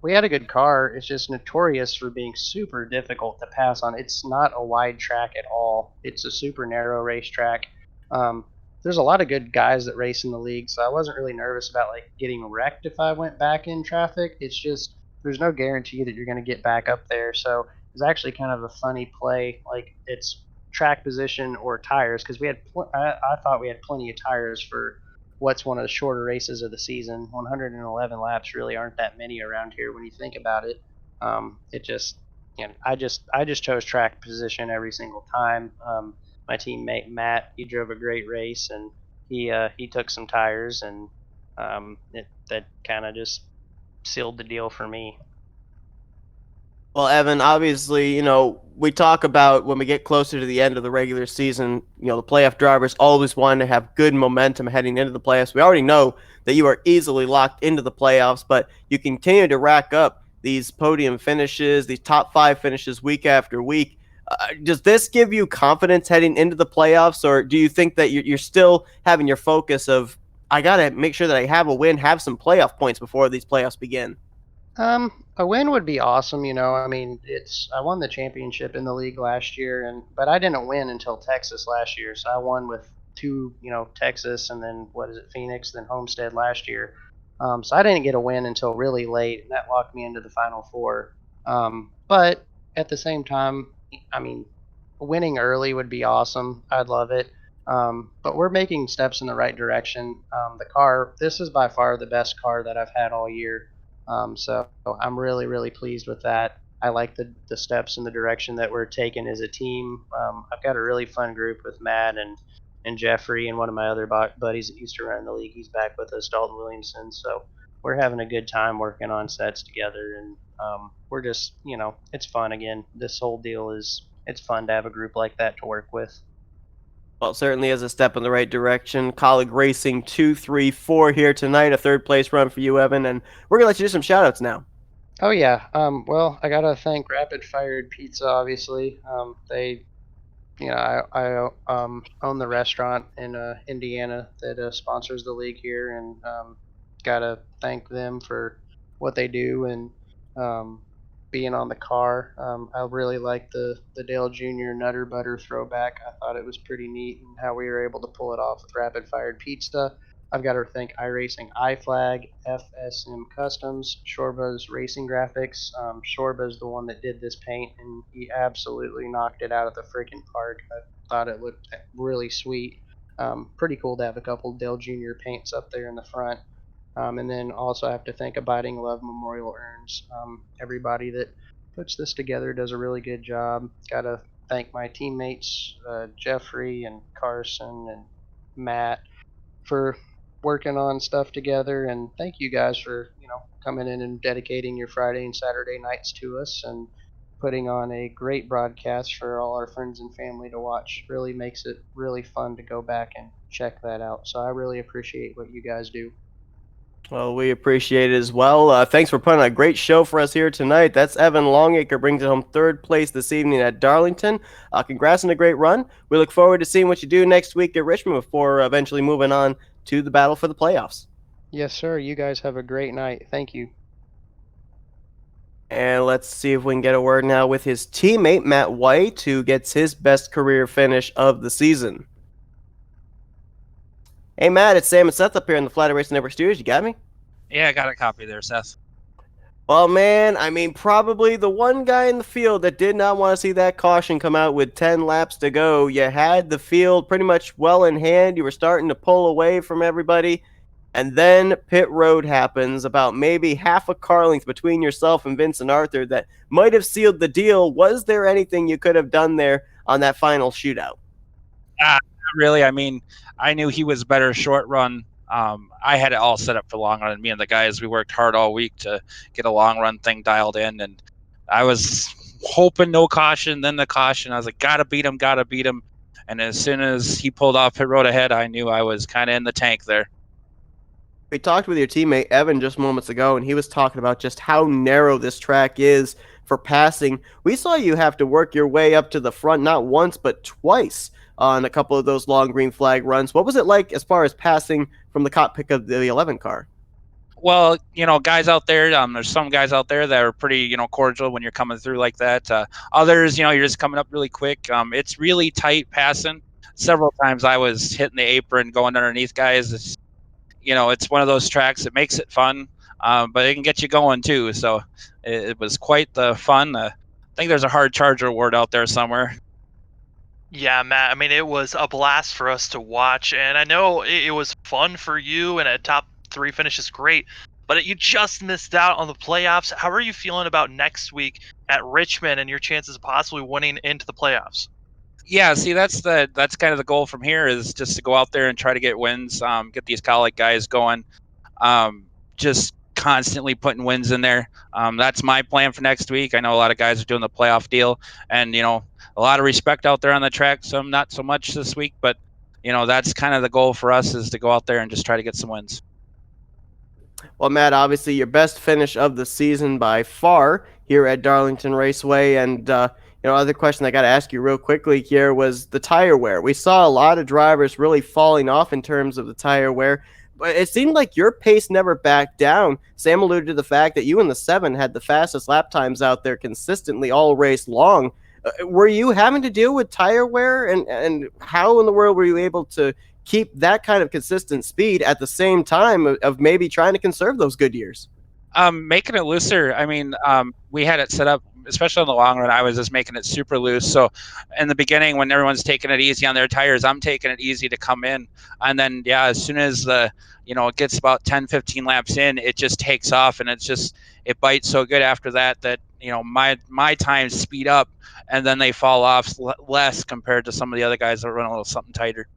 we had a good car. It's just notorious for being super difficult to pass on. It's not a wide track at all. It's a super narrow racetrack. Um, there's a lot of good guys that race in the league, so I wasn't really nervous about like getting wrecked if I went back in traffic. It's just there's no guarantee that you're going to get back up there. So it's actually kind of a funny play. Like it's track position or tires because we had I thought we had plenty of tires for what's one of the shorter races of the season. 111 laps really aren't that many around here when you think about it. It just, I just chose track position every single time. My teammate Matt, he drove a great race, and he took some tires, and that kind of just sealed the deal for me. Well, Evan, obviously, we talk about when we get closer to the end of the regular season, the playoff drivers always want to have good momentum heading into the playoffs. We already know that you are easily locked into the playoffs, but you continue to rack up these podium finishes, these top five finishes week after week. Does this give you confidence heading into the playoffs, or do you think that you're still having your focus of, I got to make sure that I have a win, have some playoff points before these playoffs begin? A win would be awesome. I mean, I won the championship in the league last year, but I didn't win until Texas last year. So I won with two, Texas, and then what is it, Phoenix, then Homestead last year. So I didn't get a win until really late, and that locked me into the Final Four. But at the same time, I mean, winning early would be awesome. I'd love it. But we're making steps in the right direction. This is by far the best car that I've had all year. So I'm really, really pleased with that. I like the steps and the direction that we're taking as a team. I've got a really fun group with Matt and Jeffrey and one of my other buddies that used to run the league. He's back with us, Dalton Williamson. So we're having a good time working on sets together, and we're just, it's fun again. This whole deal it's fun to have a group like that to work with. Well, certainly is a step in the right direction. Colleague Racing 234 here tonight, a third place run for you, Evan, and we're gonna let you do some shout outs now. Oh yeah. Well, I gotta thank Rapid Fired Pizza. Obviously, they I own the restaurant in Indiana that sponsors the league here, and gotta thank them for what they do and um, being on the car. I really like the Dale Jr. Nutter Butter throwback. I thought it was pretty neat and how we were able to pull it off with Rapid Fired Pizza. I've got to thank iRacing, iFlag, FSM Customs, Shorba's Racing Graphics. Shorba's the one that did this paint, and he absolutely knocked it out of the freaking park. I thought it looked really sweet. Pretty cool to have a couple Dale Jr. paints up there in the front. And then also I have to thank Abiding Love Memorial Urns. Everybody that puts this together does a really good job. Got to thank my teammates, Jeffrey and Carson and Matt, for working on stuff together, and thank you guys for coming in and dedicating your Friday and Saturday nights to us and putting on a great broadcast for all our friends and family to watch. Really makes it really fun to go back and check that out. So I really appreciate what you guys do. Well, we appreciate it as well. Thanks for putting on a great show for us here tonight. That's Evan Longacre, brings it home third place this evening at Darlington. Congrats on a great run. We look forward to seeing what you do next week at Richmond before eventually moving on to the battle for the playoffs. Yes, sir. You guys have a great night. Thank you. And let's see if we can get a word now with his teammate, Matt White, who gets his best career finish of the season. Hey, Matt, it's Sam and Seth up here in the Flatout Racing Network studios. You got me? Yeah, I got a copy there, Seth. Well, man, I mean, probably the one guy in the field that did not want to see that caution come out with 10 laps to go. You had the field pretty much well in hand. You were starting to pull away from everybody. And then pit road happens, about maybe half a car length between yourself and Vincent Arthur that might have sealed the deal. Was there anything you could have done there on that final shootout? Not really. I mean, I knew he was better short run. I had it all set up for long run. Me and the guys, we worked hard all week to get a long run thing dialed in, and I was hoping no caution. Then the caution, I was like, gotta beat him, gotta beat him. And as soon as he pulled off pit road ahead, I knew I was kind of in the tank there. We talked with your teammate Evan just moments ago, and he was talking about just how narrow this track is for passing. We saw you have to work your way up to the front not once but twice on a couple of those long green flag runs. What was it like as far as passing from the cockpit of the 11 car? Well, guys out there, there's some guys out there that are pretty, cordial when you're coming through like that. Others, you're just coming up really quick. It's really tight passing. Several times I was hitting the apron, going underneath guys. It's one of those tracks that makes it fun, but it can get you going too. So it was quite the fun. I think there's a hard charger award out there somewhere. Yeah, Matt. I mean, it was a blast for us to watch, and I know it was fun for you, and a top three finish is great. But you just missed out on the playoffs. How are you feeling about next week at Richmond and your chances of possibly winning into the playoffs? Yeah, see, that's kind of the goal from here is just to go out there and try to get wins, get these colleague guys going, just constantly putting wins in there. That's my plan for next week. I know a lot of guys are doing the playoff deal, and a lot of respect out there on the track. Some not so much this week, but that's kind of the goal for us is to go out there and just try to get some wins. Well, Matt, obviously your best finish of the season by far here at Darlington Raceway. And, other question I got to ask you real quickly here was the tire wear. We saw a lot of drivers really falling off in terms of the tire wear, but it seemed like your pace never backed down. Sam alluded to the fact that you and the 7 had the fastest lap times out there consistently all race long. Were you having to deal with tire wear, and how in the world were you able to keep that kind of consistent speed at the same time of maybe trying to conserve those good years? Making it looser. I mean, we had it set up, especially on the long run. I was just making it super loose. So, in the beginning, when everyone's taking it easy on their tires, I'm taking it easy to come in. And then, yeah, as soon as it gets about 10, 15 laps in, it just takes off, and it bites so good after that my times speed up, and then they fall off less compared to some of the other guys that run a little something tighter.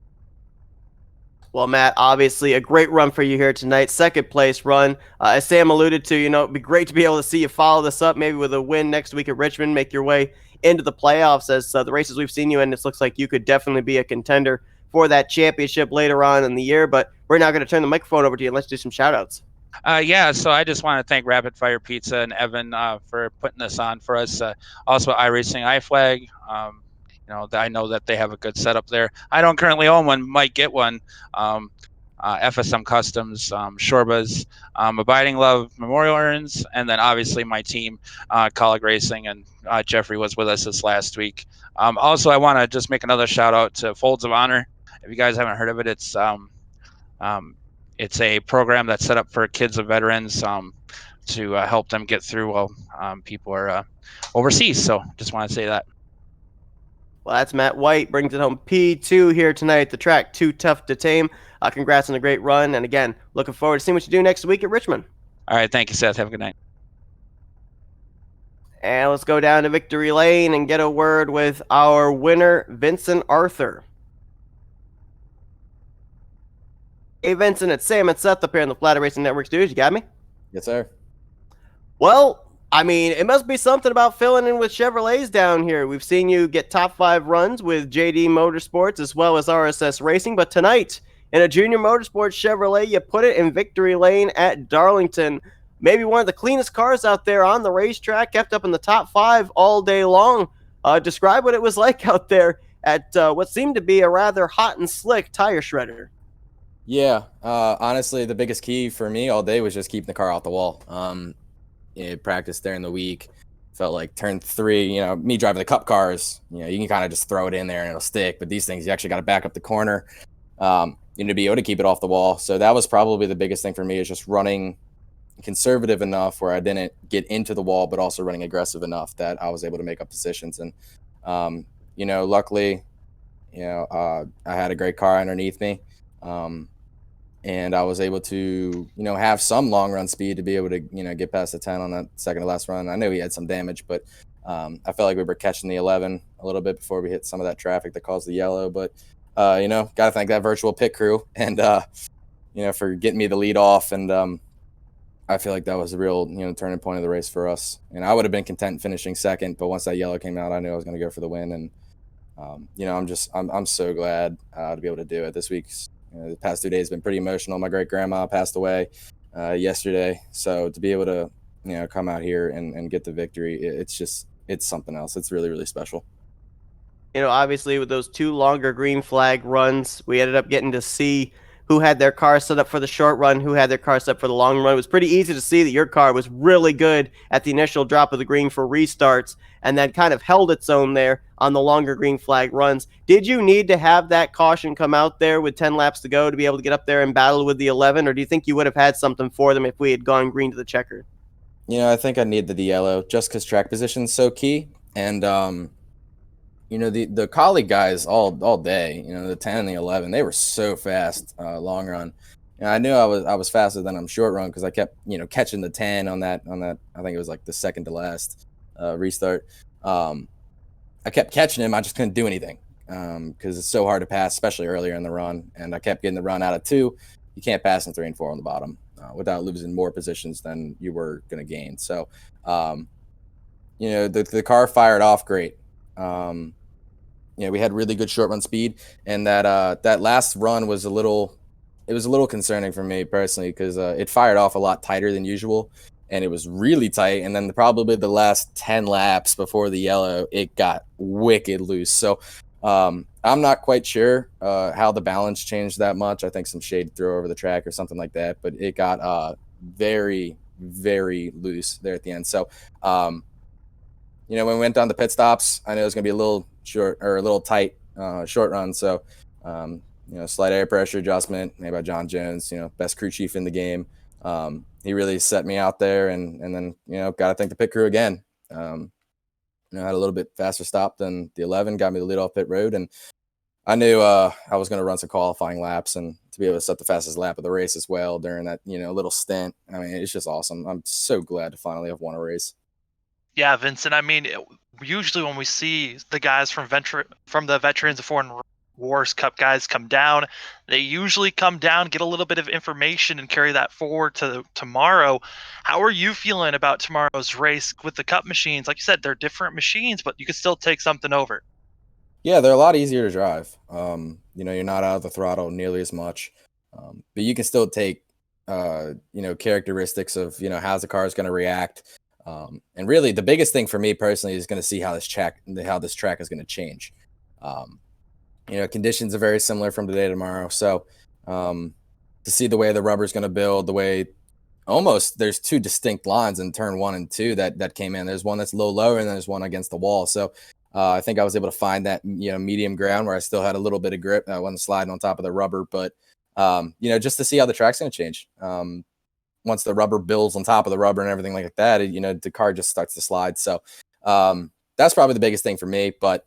Well, Matt, obviously a great run for you here tonight. Second place run. As Sam alluded to, it'd be great to be able to see you follow this up maybe with a win next week at Richmond, make your way into the playoffs as the races we've seen you in. This looks like you could definitely be a contender for that championship later on in the year. But we're now going to turn the microphone over to you and let's do some shout outs. Yeah, so I just want to thank Rapid Fire Pizza and Evan for putting this on for us. Also, iRacing iFlag. I know that they have a good setup there. I don't currently own one, might get one. FSM Customs, Shorbas, Abiding Love Memorial Urns, and then obviously my team, Colleague Racing, and Jeffrey was with us this last week. Also, I want to just make another shout out to Folds of Honor. If you guys haven't heard of it, it's a program that's set up for kids of veterans to help them get through while people are overseas. So just want to say that. Well, that's Matt White, brings it home P2 here tonight at the track. Too tough to tame. Congrats on a great run. And again, looking forward to seeing what you do next week at Richmond. All right. Thank you, Seth. Have a good night. And let's go down to Victory Lane and get a word with our winner, Vincent Arthur. Hey, Vincent, it's Sam and Seth up here on the Flatout Racing Network studios. You got me? Yes, sir. Well, I mean, it must be something about filling in with Chevrolets down here. We've seen you get top 5 runs with JD Motorsports as well as RSS Racing, but tonight in a Junior Motorsports Chevrolet, you put it in Victory Lane at Darlington. Maybe one of the cleanest cars out there on the racetrack, kept up in the top 5 all day long. Describe what it was like out there at what seemed to be a rather hot and slick tire shredder. Yeah, honestly, the biggest key for me all day was just keeping the car off the wall. Practiced during the week. Felt like turn 3, me driving the cup cars, you can kind of just throw it in there and it'll stick. But these things, you actually got to back up the corner, to be able to keep it off the wall. So that was probably the biggest thing for me, is just running conservative enough where I didn't get into the wall, but also running aggressive enough that I was able to make up positions. And, luckily, I had a great car underneath me. And I was able to, have some long run speed to be able to, get past the 10 on that second to last run. I know he had some damage, but I felt like we were catching the 11 a little bit before we hit some of that traffic that caused the yellow. But, got to thank that virtual pit crew and, for getting me the lead off. And I feel like that was a real, turning point of the race for us. And I would have been content finishing second, but once that yellow came out, I knew I was going to go for the win. And, I'm so glad to be able to do it. This week's, the past 2 days have been pretty emotional. My great grandma passed away yesterday. So to be able to, come out here and get the victory, it's something else. It's really, really special. Obviously with those 2 longer green flag runs, we ended up getting to see who had their car set up for the short run, who had their car set up for the long run. It was pretty easy to see that your car was really good at the initial drop of the green for restarts and then kind of held its own there on the longer green flag runs. Did you need to have that caution come out there with 10 laps to go to be able to get up there and battle with the 11, or do you think you would have had something for them if we had gone green to the checker? I think I needed the yellow just because track position is so key. And, the colleague guys all day, the 10 and the 11, they were so fast long run. And I knew I was faster than I'm short run because I kept catching the 10 on that I think it was like the second to last restart. I kept catching him. I just couldn't do anything because it's so hard to pass, especially earlier in the run. And I kept getting the run out of 2. You can't pass in 3 and 4 on the bottom without losing more positions than you were going to gain. So, the car fired off great. We had really good short run speed, and that last run was a little concerning for me personally because it fired off a lot tighter than usual. And it was really tight. And then probably the last 10 laps before the yellow, it got wicked loose. So I'm not quite sure how the balance changed that much. I think some shade threw over the track or something like that. But it got very, very loose there at the end. So, when we went down the pit stops, I knew it was going to be a little short or a little tight short run. So, slight air pressure adjustment made by John Jones, best crew chief in the game. He really set me out there, and then got to thank the pit crew again. Had a little bit faster stop than the 11, got me the lead off pit road, and I knew I was going to run some qualifying laps and to be able to set the fastest lap of the race as well during that little stint. I mean, it's just awesome. I'm so glad to finally have won a race. Yeah, Vincent. I mean, usually when we see the guys from the Veterans of Foreign Wars Cup guys come down, they usually come down, get a little bit of information, and carry that forward to tomorrow. How are you feeling about tomorrow's race with the Cup machines? Like you said, they're different machines, but you can still take something over. Yeah, they're a lot easier to drive. You're not out of the throttle nearly as much, but you can still take, characteristics of, how the car is going to react. And really, the biggest thing for me personally is going to see how this track is going to change. Conditions are very similar from today to tomorrow. So to see the way the rubber is going to build, the way almost there's 2 distinct lines in turn 1 and 2 that came in. There's one that's lower, and then there's one against the wall. So I think I was able to find that medium ground where I still had a little bit of grip. I wasn't sliding on top of the rubber, but just to see how the track's going to change. Once the rubber builds on top of the rubber and everything like that, the car just starts to slide. So that's probably the biggest thing for me. But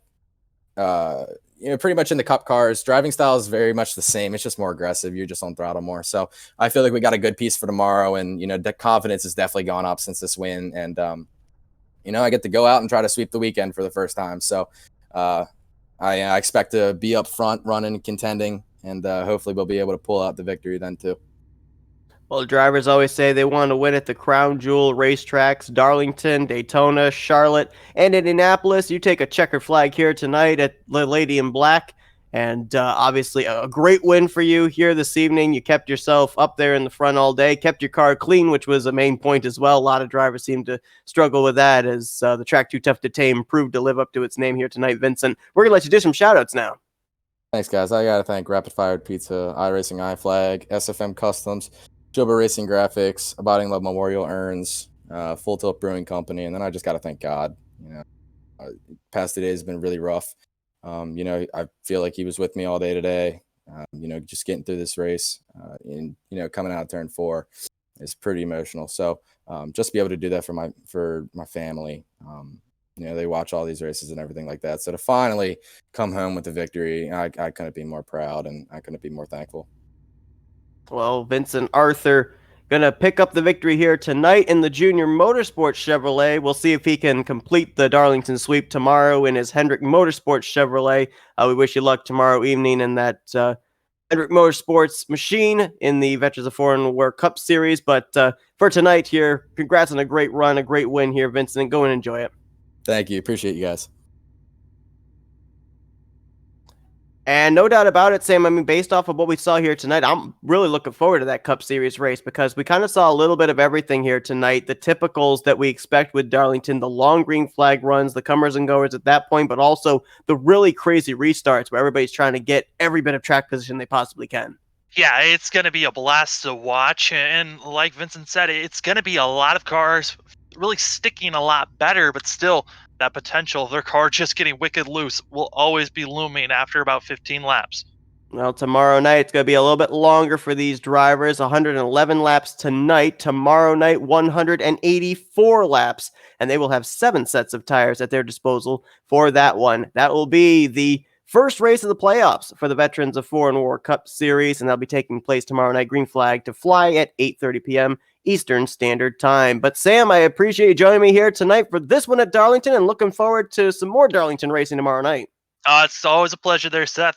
pretty much in the Cup cars, driving style is very much the same. It's just more aggressive. You're just on throttle more. So I feel like we got a good piece for tomorrow, and the confidence has definitely gone up since this win. And I get to go out and try to sweep the weekend for the first time. So I expect to be up front, running, contending, and hopefully we'll be able to pull out the victory then too. Well, drivers always say they want to win at the crown jewel racetracks, Darlington, Daytona, Charlotte, and Indianapolis. You take a checkered flag here tonight at the Lady in Black, and obviously a great win for you here this evening. You kept yourself up there in the front all day, kept your car clean, which was a main point as well. A lot of drivers seem to struggle with that as the track Too Tough to Tame proved to live up to its name here tonight. Vincent, we're going to let you do some shout-outs now. Thanks, guys. I got to thank Rapid Fire Pizza, iRacing iFlag, SFM Customs, Joba Racing Graphics, Abiding Love Memorial Urns, Full Tilt Brewing Company, and then I just got to thank God. Past 2 days has been really rough. I feel like he was with me all day today. Just getting through this race, and coming out of turn 4 is pretty emotional. So just to be able to do that for my family. They watch all these races and everything like that. So to finally come home with the victory, I couldn't be more proud, and I couldn't be more thankful. Well, Vincent Arthur going to pick up the victory here tonight in the Junior Motorsports Chevrolet. We'll see if he can complete the Darlington sweep tomorrow in his Hendrick Motorsports Chevrolet. We wish you luck tomorrow evening in that Hendrick Motorsports machine in the Veterans of Foreign War Cup Series. But for tonight here, congrats on a great run, a great win here, Vincent. Go and enjoy it. Thank you. Appreciate you guys. And no doubt about it, Sam, I mean, based off of what we saw here tonight, I'm really looking forward to that Cup Series race because we kind of saw a little bit of everything here tonight. The typicals that we expect with Darlington, the long green flag runs, the comers and goers at that point, but also the really crazy restarts where everybody's trying to get every bit of track position they possibly can. Yeah, it's going to be a blast to watch. And like Vincent said, it's going to be a lot of cars really sticking a lot better, but still that potential of their car just getting wicked loose will always be looming after about 15 laps. Well, tomorrow night it's going to be a little bit longer for these drivers. 111 laps tonight. Tomorrow night, 184 laps. And they will have 7 sets of tires at their disposal for that one. That will be the first race of the playoffs for the Veterans of Foreign War Cup Series, and that'll be taking place tomorrow night. Green flag to fly at 8:30 p.m. Eastern Standard Time. But Sam, I appreciate you joining me here tonight for this one at Darlington, and looking forward to some more Darlington racing tomorrow night. It's always a pleasure there, Seth.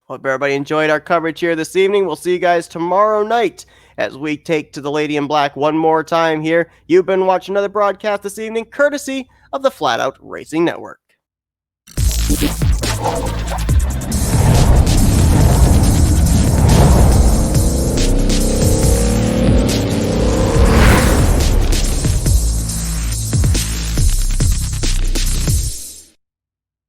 Hope everybody enjoyed our coverage here this evening. We'll see you guys tomorrow night as we take to the Lady in Black one more time here. You've been watching another broadcast this evening, courtesy of the Flatout Racing Network.